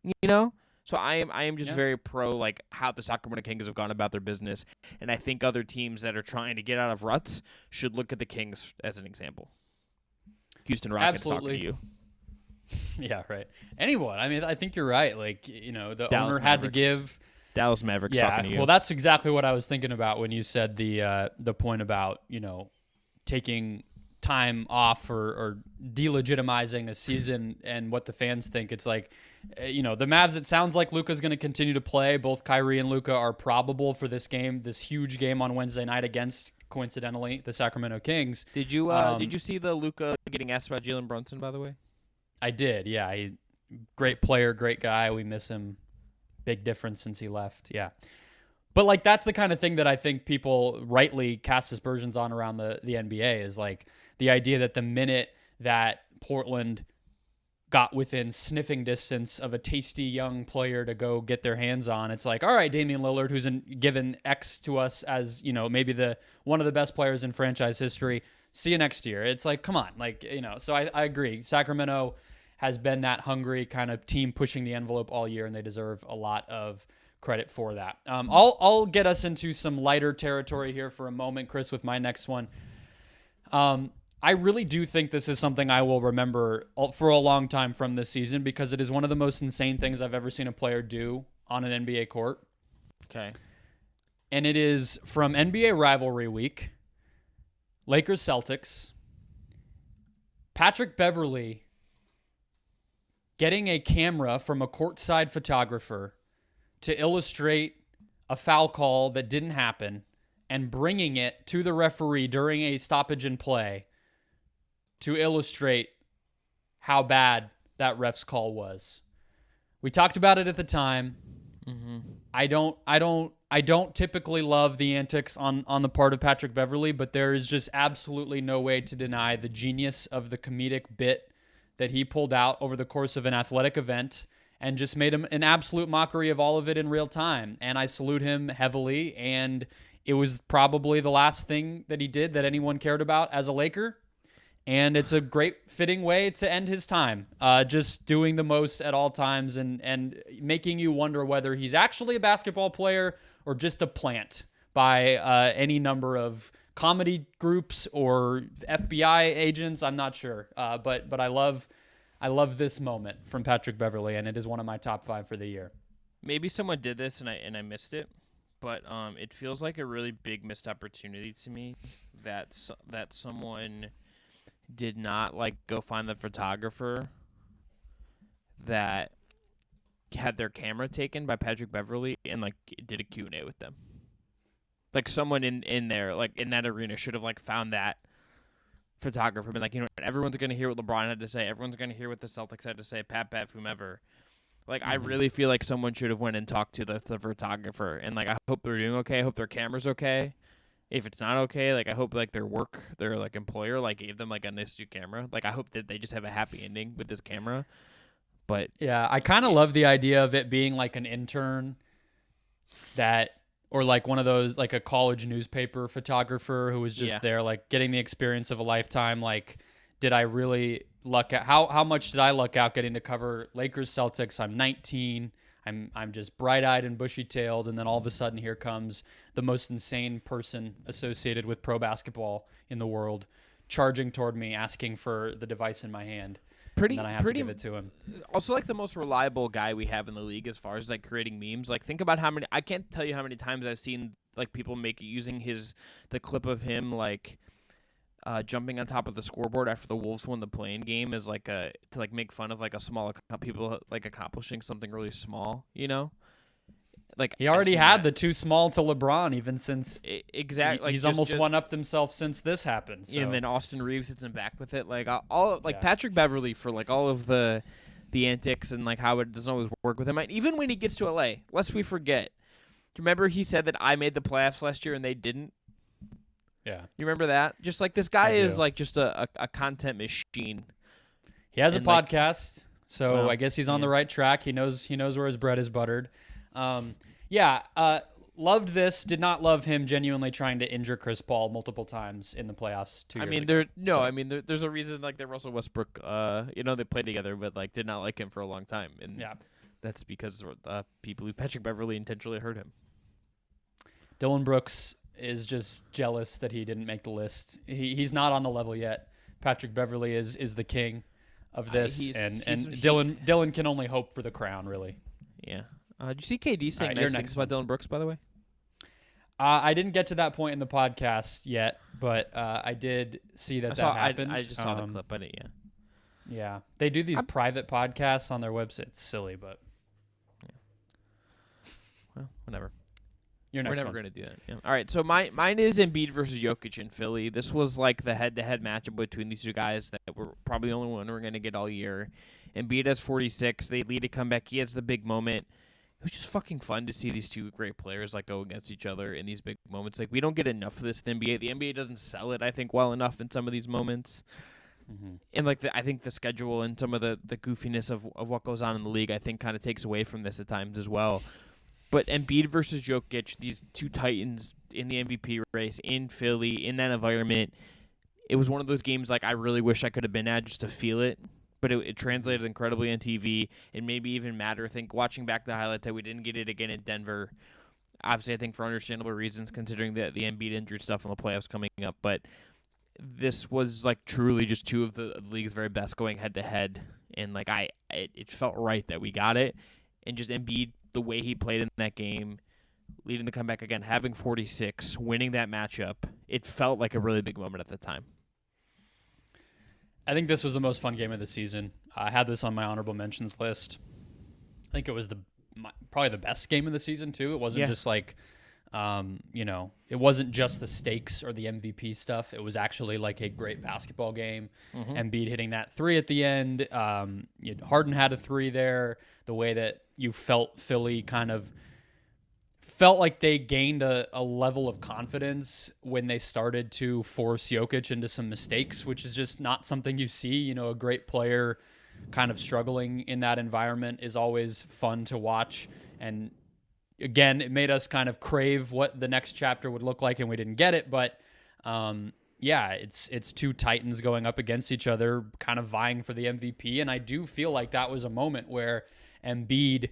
you know? So I am just very pro like how the Sacramento Kings have gone about their business, and I think other teams that are trying to get out of ruts should look at the Kings as an example. Houston Rockets talking to you. Yeah, right. Anyone. I mean, I think you're right. Like, you know, the Dallas owner Mavericks. had to give Dallas Mavericks talking to you. Well, that's exactly what I was thinking about when you said the point about, you know, taking time off or delegitimizing a season and what the fans think. It's like, you know, the Mavs, it sounds like Luka's going to continue to play. Both Kyrie and Luka are probable for this game, this huge game on Wednesday night against, coincidentally, the Sacramento Kings. Did you see the Luka getting asked about Jalen Brunson, by the way? I did, yeah. Great player, great guy. We miss him. Big difference since he left, yeah. But, like, that's the kind of thing that I think people rightly cast aspersions on around the NBA is, like, the idea that the minute that Portland got within sniffing distance of a tasty young player to go get their hands on, it's like, all right, Damian Lillard, who's given X to us as, you know, maybe one of the best players in franchise history, see you next year. It's like, come on. Like, you know, so I agree. Sacramento has been that hungry kind of team pushing the envelope all year, and they deserve a lot of credit for that. I'll get us into some lighter territory here for a moment, Chris, with my next one. I really do think this is something I will remember for a long time from this season because it is one of the most insane things I've ever seen a player do on an NBA court. Okay. And it is from NBA rivalry week, Lakers Celtics, Patrick Beverley getting a camera from a courtside photographer to illustrate a foul call that didn't happen and bringing it to the referee during a stoppage in play to illustrate how bad that ref's call was. We talked about it at the time. Mm-hmm. I don't typically love the antics on the part of Patrick Beverley, but there is just absolutely no way to deny the genius of the comedic bit that he pulled out over the course of an athletic event and just made him an absolute mockery of all of it in real time. And I salute him heavily, and it was probably the last thing that he did that anyone cared about as a Laker. And it's a great fitting way to end his time, just doing the most at all times and making you wonder whether he's actually a basketball player or just a plant by any number of comedy groups or FBI agents. I'm not sure, but I love this moment from Patrick Beverley, and it is one of my top 5 for the year. Maybe someone did this and I missed it, but it feels like a really big missed opportunity to me that someone did not go find the photographer that had their camera taken by Patrick Beverley and did a Q&A with them. Someone in there, in that arena should have found that photographer, been what, everyone's going to hear what LeBron had to say. Everyone's going to hear what the Celtics had to say, Pat Bev, whomever. I really feel like someone should have went and talked to the photographer. And I hope they're doing okay. I hope their camera's okay. If it's not okay, I hope their employer gave them a nice new camera. I hope that they just have a happy ending with this camera. But yeah, I kind of love the idea of it being an intern or one of those a college newspaper photographer who was just there getting the experience of a lifetime. Did I really luck out? How much did I luck out getting to cover Lakers Celtics? I'm 19. I'm just bright-eyed and bushy-tailed, and then all of a sudden here comes the most insane person associated with pro basketball in the world charging toward me, asking for the device in my hand. And then I have to give it to him. Also, the most reliable guy we have in the league as far as creating memes. Think about how many. I can't tell you how many times I've seen people using the clip of him jumping on top of the scoreboard after the Wolves won the play-in game as to make fun of a small people accomplishing something really small. He already had the too small to LeBron even since exactly. He's almost one-upped himself since this happened. So. And then Austin Reeves hits him back with it. Patrick Beverley for all of the antics and how it doesn't always work with him. Even when he gets to LA, lest we forget. Do you remember he said that I made the playoffs last year and they didn't? Yeah. You remember that? Just this guy is just a content machine. He has a podcast, so I guess he's on the right track. He knows where his bread is buttered. Loved this. Did not love him genuinely trying to injure Chris Paul multiple times in the playoffs 2 years ago. There's a reason the Russell Westbrook, they played together, but did not like him for a long time, and that's because people who Patrick Beverley intentionally hurt him. Dillon Brooks is just jealous that he didn't make the list. He's not on the level yet. Patrick Beverley is the king of this, Dillon can only hope for the crown, really. Yeah. Did you see KD saying nice things about Dillon Brooks, by the way? I didn't get to that point in the podcast yet, but I did see that happened. I just saw the clip of it, Yeah. They do these private podcasts on their website. It's silly, but... Yeah. Well, whatever. We're never going to do that. Yeah. All right, so mine is Embiid versus Jokic in Philly. This was the head-to-head matchup between these two guys that were probably the only one we're going to get all year. Embiid has 46. They lead a comeback. He has the big moment. It was just fucking fun to see these two great players go against each other in these big moments. We don't get enough of this in the NBA. The NBA doesn't sell it, I think, well enough in some of these moments. Mm-hmm. And I think the schedule and some of the goofiness of what goes on in the league, I think, kind of takes away from this at times as well. But Embiid versus Jokic, these two titans in the MVP race in Philly, in that environment, it was one of those games I really wish I could have been at just to feel it. But it translated incredibly on TV. It maybe even matter. I think watching back the highlights that we didn't get it again in Denver. Obviously, I think for understandable reasons, considering the Embiid injury stuff in the playoffs coming up. But this was like truly just two of the league's very best going head to head, and like it felt right that we got it, and just Embiid, the way he played in that game, leading the comeback again, having 46, winning that matchup, it felt like a really big moment at the time. I think this was the most fun game of the season. I had this on my honorable mentions list. I think it was probably the best game of the season too. It wasn't just like, it wasn't just the stakes or the MVP stuff. It was actually like a great basketball game. Embiid hitting that three at the end. Harden had a three there. The way that you felt Philly kind of felt like they gained a level of confidence when they started to force Jokic into some mistakes, which is just not something you see. A great player kind of struggling in that environment is always fun to watch. And again, it made us kind of crave what the next chapter would look like, and we didn't get it. But it's two Titans going up against each other, kind of vying for the MVP. And I do feel like that was a moment where Embiid,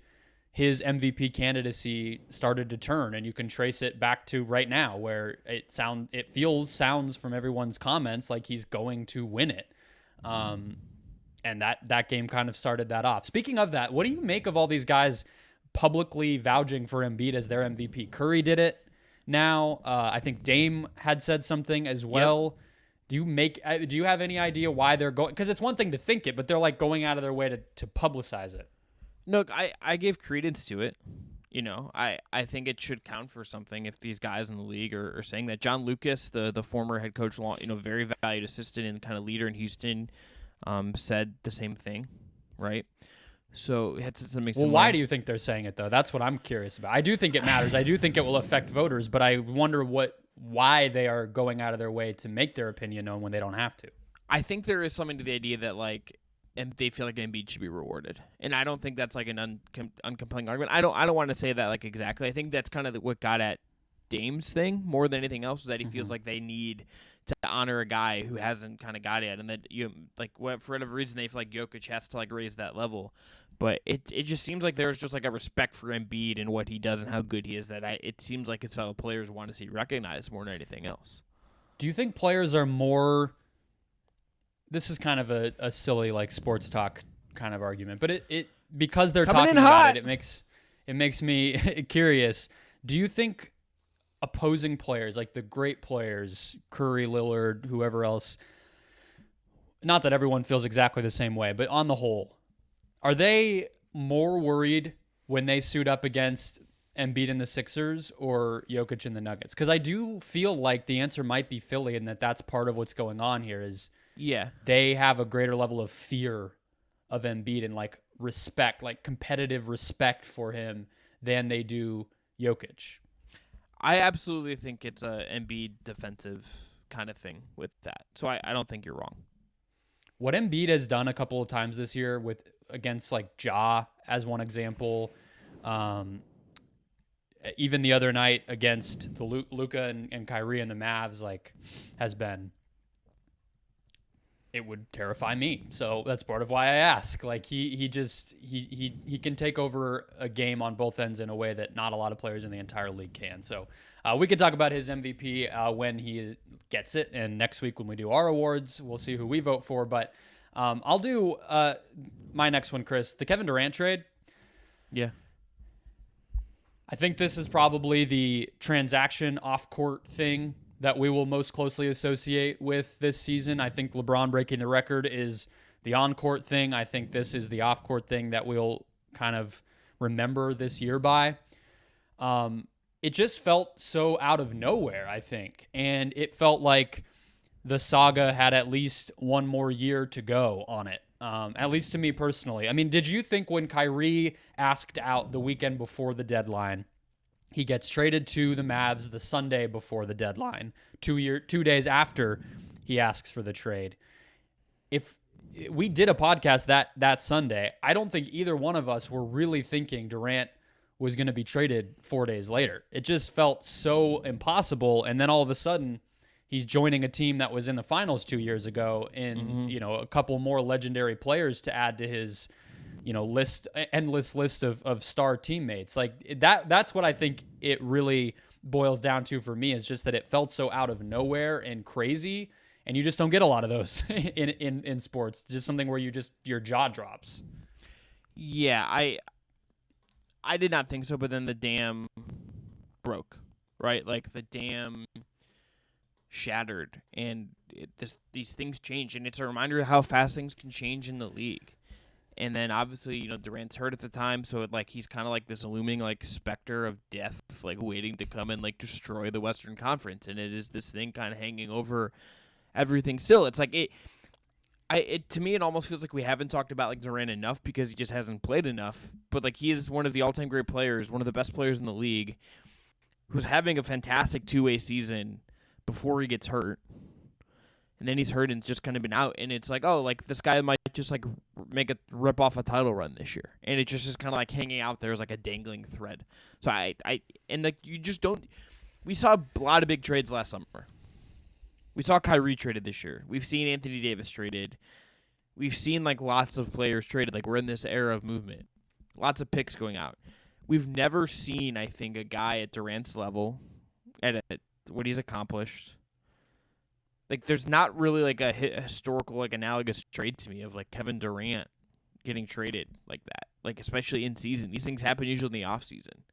his MVP candidacy started to turn, and you can trace it back to right now where it sounds from everyone's comments like he's going to win it. And that game kind of started that off. Speaking of that, what do you make of all these guys publicly vouching for Embiid as their MVP? Curry did it now. I think Dame had said something as well. Yep. Do you have any idea why they're going? Because it's one thing to think it, but they're like going out of their way to publicize it. Look, I gave credence to it. I think it should count for something if these guys in the league are saying that. John Lucas, the former head coach, very valued assistant and kind of leader in Houston, said the same thing, right? So it had something similar. Well, why do you think they're saying it, though? That's what I'm curious about. I do think it matters. I do think it will affect voters, but I wonder why they are going out of their way to make their opinion known when they don't have to. I think there is something to the idea that, like, and they feel like Embiid should be rewarded, and I don't think that's like an uncompelling argument. I don't want to say that like exactly. I think that's kind of what got at Dame's thing more than anything else, is that he feels like they need to honor a guy who hasn't kind of got it, and that for whatever reason they feel like Jokic has to like raise that level. But it just seems like there's just like a respect for Embiid and what he does and how good he is that it seems like his fellow players want to see recognized more than anything else. Do you think players are more? This is kind of a silly like sports talk kind of argument, but it because they're talking about it makes me curious. Do you think opposing players, like the great players, Curry, Lillard, whoever else, not that everyone feels exactly the same way, but on the whole, are they more worried when they suit up against Embiid and the Sixers or Jokic and the Nuggets? Because I do feel like the answer might be Philly, and that's part of what's going on here is they have a greater level of fear of Embiid and like respect, like competitive respect for him than they do Jokic. I absolutely think it's a Embiid defensive kind of thing with that. So I don't think you're wrong. What Embiid has done a couple of times this year against like Ja as one example, even the other night against the Luka and Kyrie and the Mavs, like has been. It would terrify me. So that's part of why I ask. Like he can take over a game on both ends in a way that not a lot of players in the entire league can. So we can talk about his MVP when he gets it. And next week when we do our awards, we'll see who we vote for. But I'll do my next one, Chris. The Kevin Durant trade. Yeah. I think this is probably the transaction off-court thing that we will most closely associate with this season. I think LeBron breaking the record is the on-court thing. I think this is the off-court thing that we'll kind of remember this year by. It just felt so out of nowhere, I think. And it felt like the saga had at least one more year to go on it, at least to me personally. I mean, did you think when Kyrie asked out the weekend before the deadline, he gets traded to the Mavs the Sunday before the deadline, 2 days after he asks for the trade? If we did a podcast that Sunday, I don't think either one of us were really thinking Durant was going to be traded 4 days later. It just felt so impossible. And then all of a sudden, he's joining a team that was in the finals 2 years ago, and a couple more legendary players to add to his endless list of star teammates. Like that's what I think it really boils down to for me, is just that it felt so out of nowhere and crazy. And you just don't get a lot of those in sports. Just something where your jaw drops. Yeah, I did not think so, but then the dam broke, right? Like the dam shattered, and these things change, and it's a reminder of how fast things can change in the league. And then obviously, Durant's hurt at the time, so he's kind of like this looming like specter of death, like waiting to come and like destroy the Western Conference, and it is this thing kind of hanging over everything still. It's like to me, it almost feels like we haven't talked about like Durant enough because he just hasn't played enough. But like he is one of the all-time great players, one of the best players in the league, who's having a fantastic two-way season before he gets hurt. And then he's hurt and it's just kind of been out. And it's like, oh, like this guy might just like rip off a title run this year. And it just is kind of like hanging out there as like a dangling thread. So you just don't. We saw a lot of big trades last summer. We saw Kyrie traded this year. We've seen Anthony Davis traded. We've seen like lots of players traded. Like we're in this era of movement. Lots of picks going out. We've never seen, I think, a guy at Durant's level at what he's accomplished. Like there's not really like a historical like analogous trade to me of like Kevin Durant getting traded like that. Like especially in season. These things happen usually in the off season.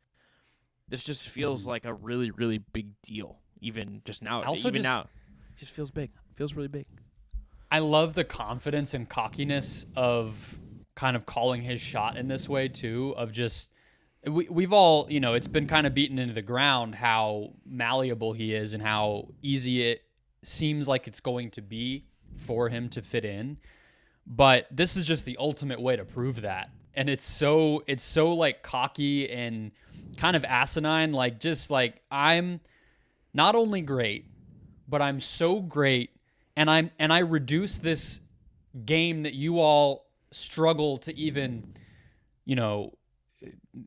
This just feels like a really, really big deal. Even just now. Now. It just feels big. Feels really big. I love the confidence and cockiness of kind of calling his shot in this way too, of just we've all, it's been kind of beaten into the ground how malleable he is and how easy it seems like it's going to be for him to fit in. But this is just the ultimate way to prove that. And it's so like cocky and kind of asinine, like just like I'm not only great, but I'm so great, and I reduce this game that you all struggle to even,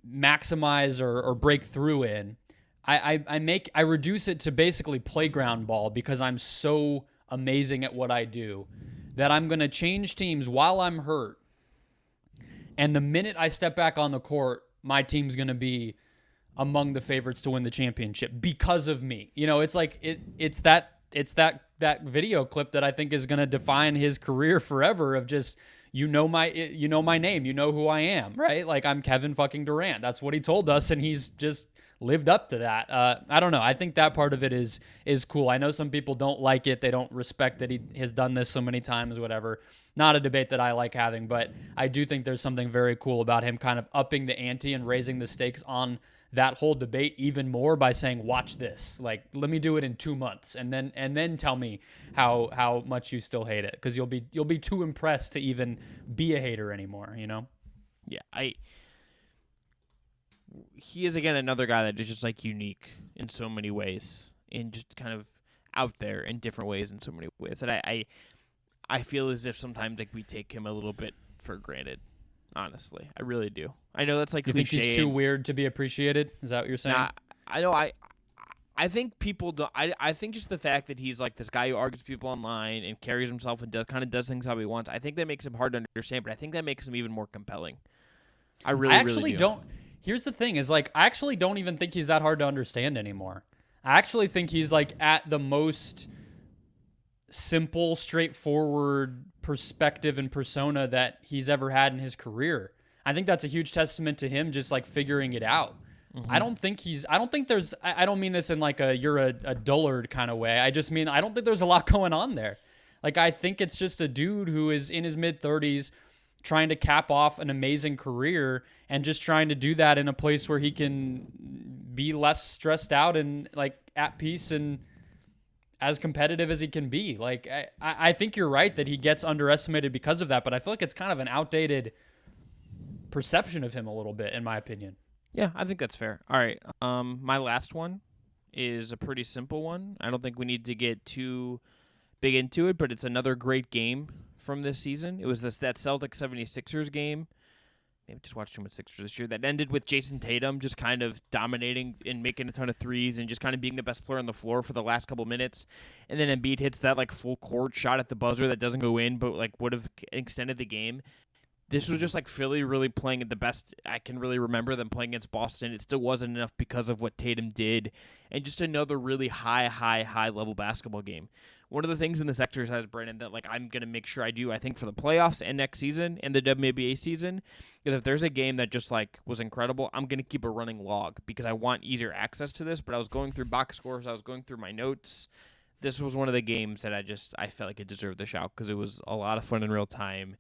maximize or break through in. I reduce it to basically playground ball because I'm so amazing at what I do that I'm gonna change teams while I'm hurt. And the minute I step back on the court, my team's gonna be among the favorites to win the championship because of me. It's like it's that video clip that I think is going to define his career forever of just my name, who I am, right? Like I'm Kevin fucking Durant. That's what he told us, and he's just lived up to that. I don't know. I think that part of it is cool. I know some people don't like it. They don't respect that he has done this so many times, whatever. Not a debate that I like having, but I do think there's something very cool about him kind of upping the ante and raising the stakes on that whole debate even more by saying, watch this. Like, let me do it in 2 months and then tell me how much you still hate it. Because you'll be too impressed to even be a hater anymore, Yeah, he is again another guy that is just like unique in so many ways and just kind of out there in different ways in so many ways that I feel as if sometimes like we take him a little bit for granted. Honestly, I really do. I know that's like you cliche. Think he's too weird to be appreciated? Is that what you're saying? Nah, I know. I think people don't. I think just the fact that he's like this guy who argues with people online and carries himself and does things how he wants. I think that makes him hard to understand, but I think that makes him even more compelling. I actually don't. Here's the thing: is like I actually don't even think he's that hard to understand anymore. I actually think he's like at the most simple, straightforward perspective and persona that he's ever had in his career. I think that's a huge testament to him just like figuring it out. Mm-hmm. I don't mean this in like you're a dullard kind of way. I just mean I don't think there's a lot going on there. Like I think it's just a dude who is in his mid-30s trying to cap off an amazing career and just trying to do that in a place where he can be less stressed out and like at peace and as competitive as he can be. Like, I think you're right that he gets underestimated because of that, but I feel like it's kind of an outdated perception of him a little bit, in my opinion. Yeah, I think that's fair. All right, my last one is a pretty simple one. I don't think we need to get too big into it, but it's another great game from this season. It was that Celtics 76ers game. Maybe just watched too much Sixers this year. That ended with Jason Tatum just kind of dominating and making a ton of threes and just kind of being the best player on the floor for the last couple minutes. And then Embiid hits that like full court shot at the buzzer that doesn't go in, but like would have extended the game. This was just like Philly really playing at the best I can really remember them playing against Boston. It still wasn't enough because of what Tatum did. And just another really high level basketball game. one of the things in this exercise, Brendon, that like I'm gonna make sure I do, I think for the playoffs and next season and the WNBA season, is if there's a game that just like was incredible, I'm gonna keep a running log because I want easier access to this. But I was going through box scores, I was going through my notes. This was one of the games that I felt like it deserved the shout because it was a lot of fun in real time,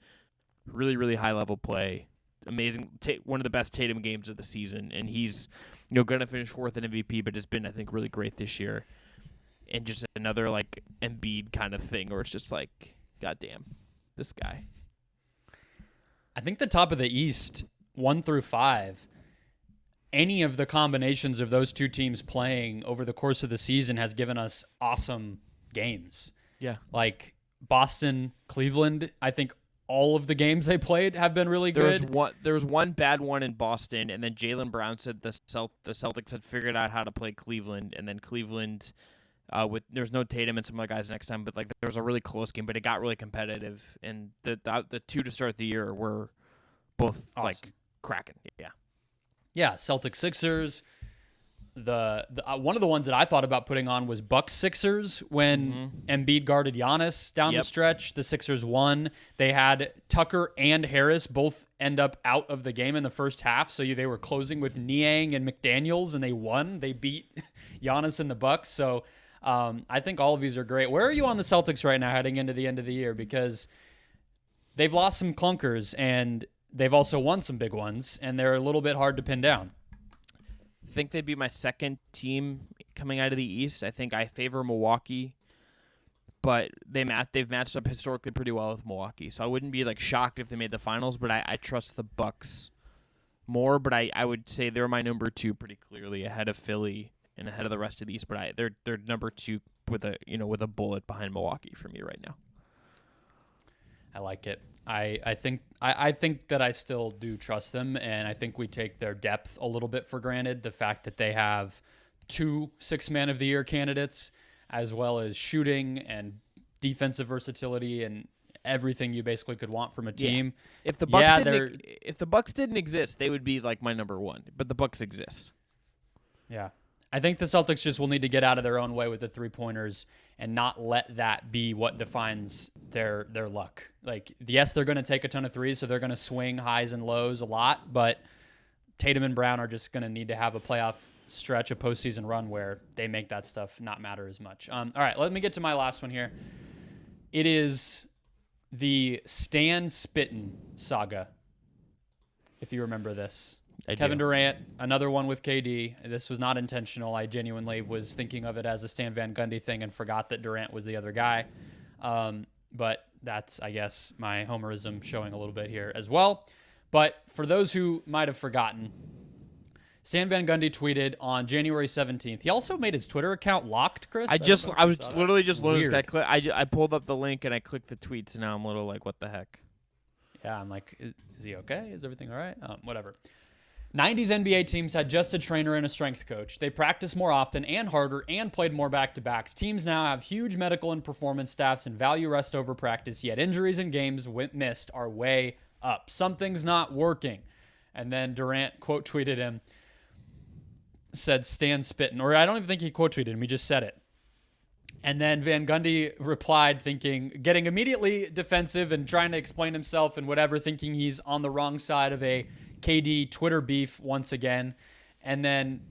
really really high level play, amazing, one of the best Tatum games of the season, and he's gonna finish fourth in MVP, but has been I think really great this year. And just another, like, Embiid kind of thing where it's just like, goddamn, this guy. I think the top of the East, 1 through 5, any of the combinations of those two teams playing over the course of the season has given us awesome games. Yeah. Like Boston, Cleveland, I think all of the games they played have been really good. There was one bad one in Boston, and then Jaylen Brown said the Celtics had figured out how to play Cleveland, and then Cleveland... there was no Tatum and some other guys next time, but like there was a really close game, but it got really competitive, and the two to start the year were both awesome. Like cracking. Yeah, Celtics Sixers. The one of the ones that I thought about putting on was Bucks Sixers when Embiid guarded Giannis down the stretch. The Sixers won. They had Tucker and Harris both end up out of the game in the first half, so they were closing with Niang and McDaniels, and they won. They beat Giannis and the Bucks. So. I think all of these are great. Where are you on the Celtics right now heading into the end of the year? Because they've lost some clunkers, and they've also won some big ones, and they're a little bit hard to pin down. I think they'd be my second team coming out of the East. I think I favor Milwaukee, but they've matched up historically pretty well with Milwaukee. So I wouldn't be like shocked if they made the finals, but I trust the Bucks more. But I would say they're my number 2 pretty clearly ahead of Philly and ahead of the rest of the East, but they're number 2 with a bullet behind Milwaukee for me right now. I like it. I think that I still do trust them, and I think we take their depth a little bit for granted. The fact that they have 2 Six-Man of the Year candidates, as well as shooting and defensive versatility and everything you basically could want from a team. Yeah. If the Bucks didn't exist, they would be like my number 1. But the Bucks exist. Yeah. I think the Celtics just will need to get out of their own way with the three-pointers and not let that be what defines their luck. Like, yes, they're going to take a ton of threes, so they're going to swing highs and lows a lot, but Tatum and Brown are just going to need to have a playoff stretch, a postseason run where they make that stuff not matter as much. All right, let me get to my last one here. It is the Stan Spittin saga, if you remember this. Kevin Durant, another one with KD. This was not intentional. I genuinely was thinking of it as a Stan Van Gundy thing and forgot that Durant was the other guy. But that's, I guess, my homerism showing a little bit here as well. But for those who might have forgotten, Stan Van Gundy tweeted on January 17th. He also made his Twitter account locked, Chris. I was literally just noticed that. I pulled up the link and I clicked the tweets, and now I'm a little like, what the heck? Yeah, I'm like, is he okay? Is everything all right? Whatever. 90s NBA teams had just a trainer and a strength coach. They practiced more often and harder and played more back-to-backs. Teams now have huge medical and performance staffs and value rest over practice, yet injuries and games missed are way up. Something's not working. And then Durant quote tweeted him, said Stan Spittin, or I don't even think he quote tweeted him, he just said it. And then Van Gundy replied getting immediately defensive and trying to explain himself and whatever, thinking he's on the wrong side of a KD Twitter beef once again. And then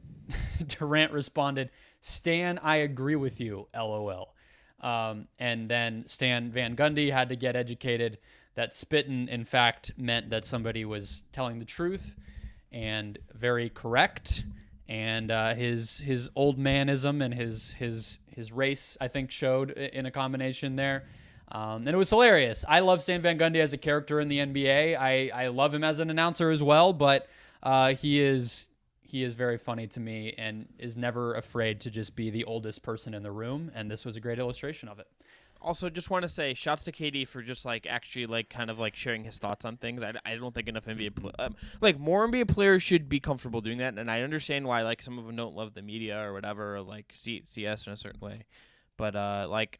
Durant responded, Stan, I agree with you, LOL. And then Stan Van Gundy had to get educated that Spittin, in fact, meant that somebody was telling the truth and very correct. And his old manism and his race, I think, showed in a combination there. And it was hilarious. I love Stan Van Gundy as a character in the NBA. I love him as an announcer as well, but he is very funny to me and is never afraid to just be the oldest person in the room, and this was a great illustration of it. Also, just want to say, shouts to KD for just actually kind of sharing his thoughts on things. I don't think enough NBA more NBA players should be comfortable doing that, and I understand why some of them don't love the media or whatever, or see us in a certain way. But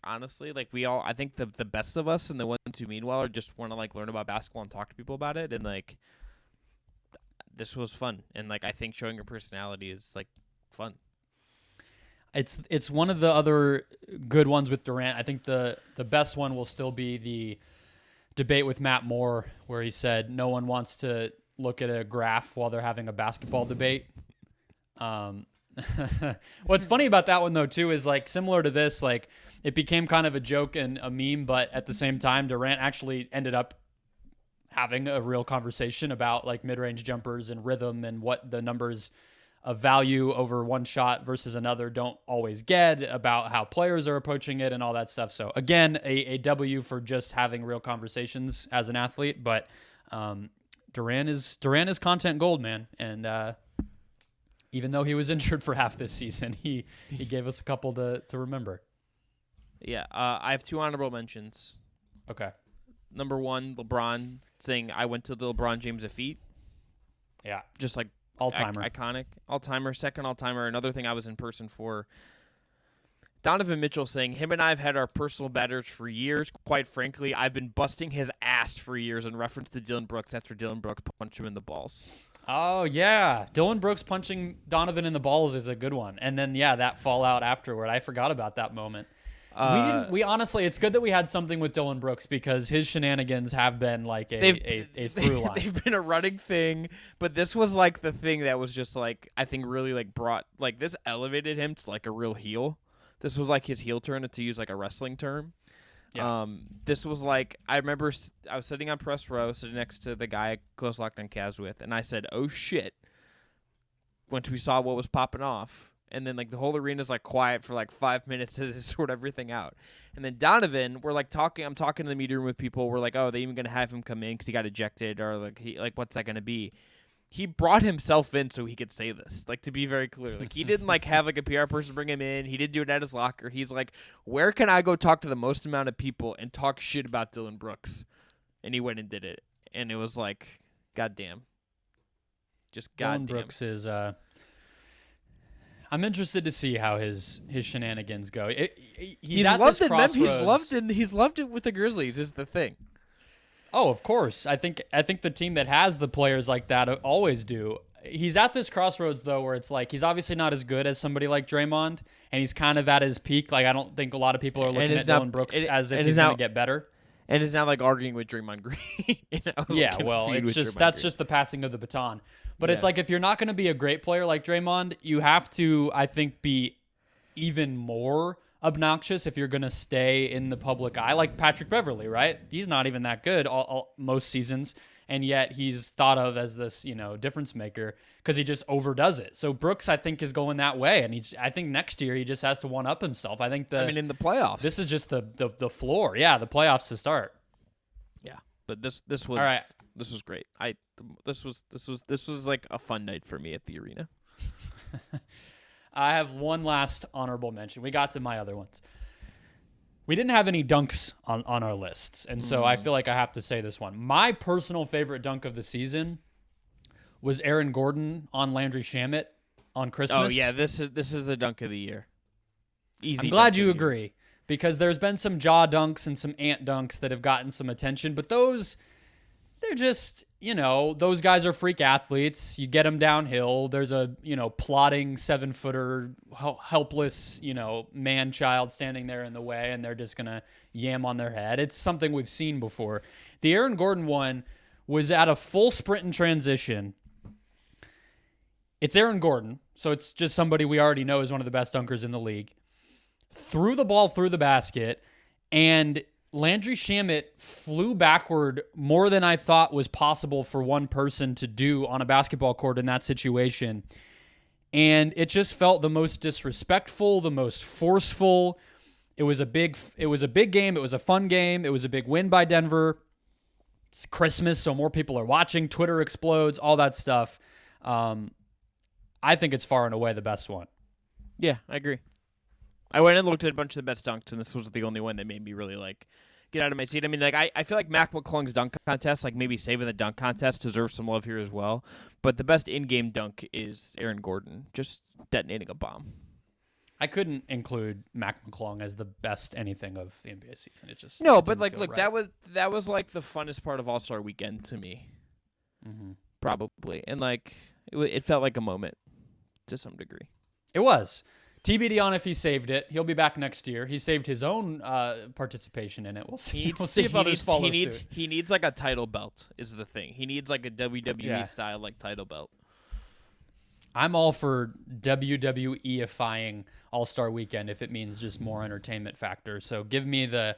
honestly, I think the best of us and the ones who mean well are just want to learn about basketball and talk to people about it, and this was fun, and I think showing your personality is fun. It's one of the other good ones with Durant. I think the best one will still be the debate with Matt Moore, where he said no one wants to look at a graph while they're having a basketball debate. What's funny about that one though too is like similar to this, like it became kind of a joke and a meme, but at the same time, Durant actually ended up having a real conversation about like mid-range jumpers and rhythm and what the numbers of value over one shot versus another don't always get, about how players are approaching it and all that stuff. So again, a W for just having real conversations as an athlete, but Durant is content gold, man. And even though he was injured for half this season, he gave us a couple to remember. Yeah, I have 2 honorable mentions. Okay. Number 1, LeBron saying, I went to the LeBron James feet. Yeah. Just like all-timer. Iconic. All-timer, second all-timer. Another thing I was in person for. Donovan Mitchell saying, him and I have had our personal battles for years. Quite frankly, I've been busting his ass for years in reference to Dillon Brooks after Dillon Brooks punched him in the balls. Oh, yeah. Dillon Brooks punching Donovan in the balls is a good one. And then, yeah, that fallout afterward. I forgot about that moment. We honestly, it's good that we had something with Dillon Brooks because his shenanigans have been like a through line. They've been a running thing, but this was like the thing that was just like, I think really like brought, like this elevated him to like a real heel. This was like his heel turn, to use like a wrestling term. Yeah. This was like, I remember I was sitting on press row, sitting next to the guy I close locked on Cavs with, and I said, oh shit, once we saw what was popping off. And then like the whole arena's like quiet for like 5 minutes to sort everything out. And then Donovan, we're like talking, I'm talking to the media room with people. We're like, oh, they even going to have him come in because he got ejected, or like, what's that going to be? He brought himself in so he could say this, like, to be very clear. Like, he didn't like have like a PR person bring him in. He didn't do it at his locker. He's like, where can I go talk to the most amount of people and talk shit about Dillon Brooks? And he went and did it. And it was like, goddamn. Just goddamn. Dillon Brooks is, I'm interested to see how his shenanigans go. He's at loved this crossroads. He's loved it with the Grizzlies is the thing. Oh, of course. I think the team that has the players like that always do. He's at this crossroads though, where it's like he's obviously not as good as somebody like Draymond, and he's kind of at his peak. Like I don't think a lot of people are looking at Dillon Brooks as if he's going to get better. And is now like arguing with Draymond Green. Yeah, well, it's just that's just the passing of the baton. But it's like if you're not going to be a great player like Draymond, you have to, I think, be even more obnoxious if you're going to stay in the public eye. Like Patrick Beverley, right? He's not even that good most seasons, and yet he's thought of as this, difference maker because he just overdoes it. So Brooks, I think, is going that way, and I think next year he just has to one up himself. I think in the playoffs, this is just the floor. Yeah, the playoffs to start. Yeah, but this was all right. This was great. This was like a fun night for me at the arena. I have one last honorable mention. We got to my other ones. We didn't have any dunks on our lists, and so I feel like I have to say this one. My personal favorite dunk of the season was Aaron Gordon on Landry Shamet on Christmas. Oh yeah, this is the dunk of the year. Easy. I'm glad you agree because there's been some jaw dunks and some ant dunks that have gotten some attention, but they're just, those guys are freak athletes. You get them downhill. There's a, plodding 7-footer, helpless, man-child standing there in the way, and they're just going to yam on their head. It's something we've seen before. The Aaron Gordon one was at a full sprint and transition. It's Aaron Gordon, so it's just somebody we already know is one of the best dunkers in the league. Threw the ball through the basket, and Landry Shamet flew backward more than I thought was possible for one person to do on a basketball court in that situation. And it just felt the most disrespectful, the most forceful. It was a big game. It was a fun game. It was a big win by Denver. It's Christmas, so more people are watching. Twitter explodes, all that stuff. I think it's far and away the best one. Yeah, I agree. I went and looked at a bunch of the best dunks, and this was the only one that made me really, get out of my seat. I mean, I feel like Mac McClung's dunk contest, maybe saving the dunk contest, deserves some love here as well. But the best in-game dunk is Aaron Gordon, just detonating a bomb. I couldn't include Mac McClung as the best anything of the NBA season. It just no, but look, right. that was like the funnest part of All-Star Weekend to me, probably, and it felt like a moment to some degree. It was. TBD on if he saved it. He'll be back next year. He saved his own participation in it. We'll see. We'll see if others follow suit. He needs like a title belt is the thing. He needs like a WWE style like title belt. I'm all for WWE-ifying All-Star Weekend if it means just more entertainment factor. So give me the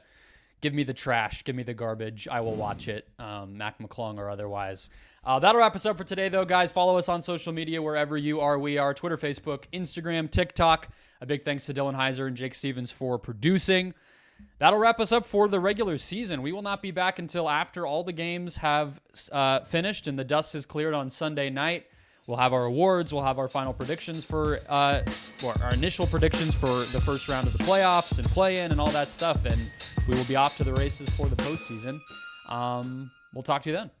trash, give me the garbage. I will watch it, Mac McClung or otherwise. That'll wrap us up for today, though, guys. Follow us on social media wherever you are. We are Twitter, Facebook, Instagram, TikTok. A big thanks to Dillon Heiser and Jake Stevens for producing. That'll wrap us up for the regular season. We will not be back until after all the games have finished and the dust is cleared on Sunday night. We'll have our awards. We'll have our final predictions for our initial predictions for the first round of the playoffs and play-in and all that stuff. And we will be off to the races for the postseason. We'll talk to you then.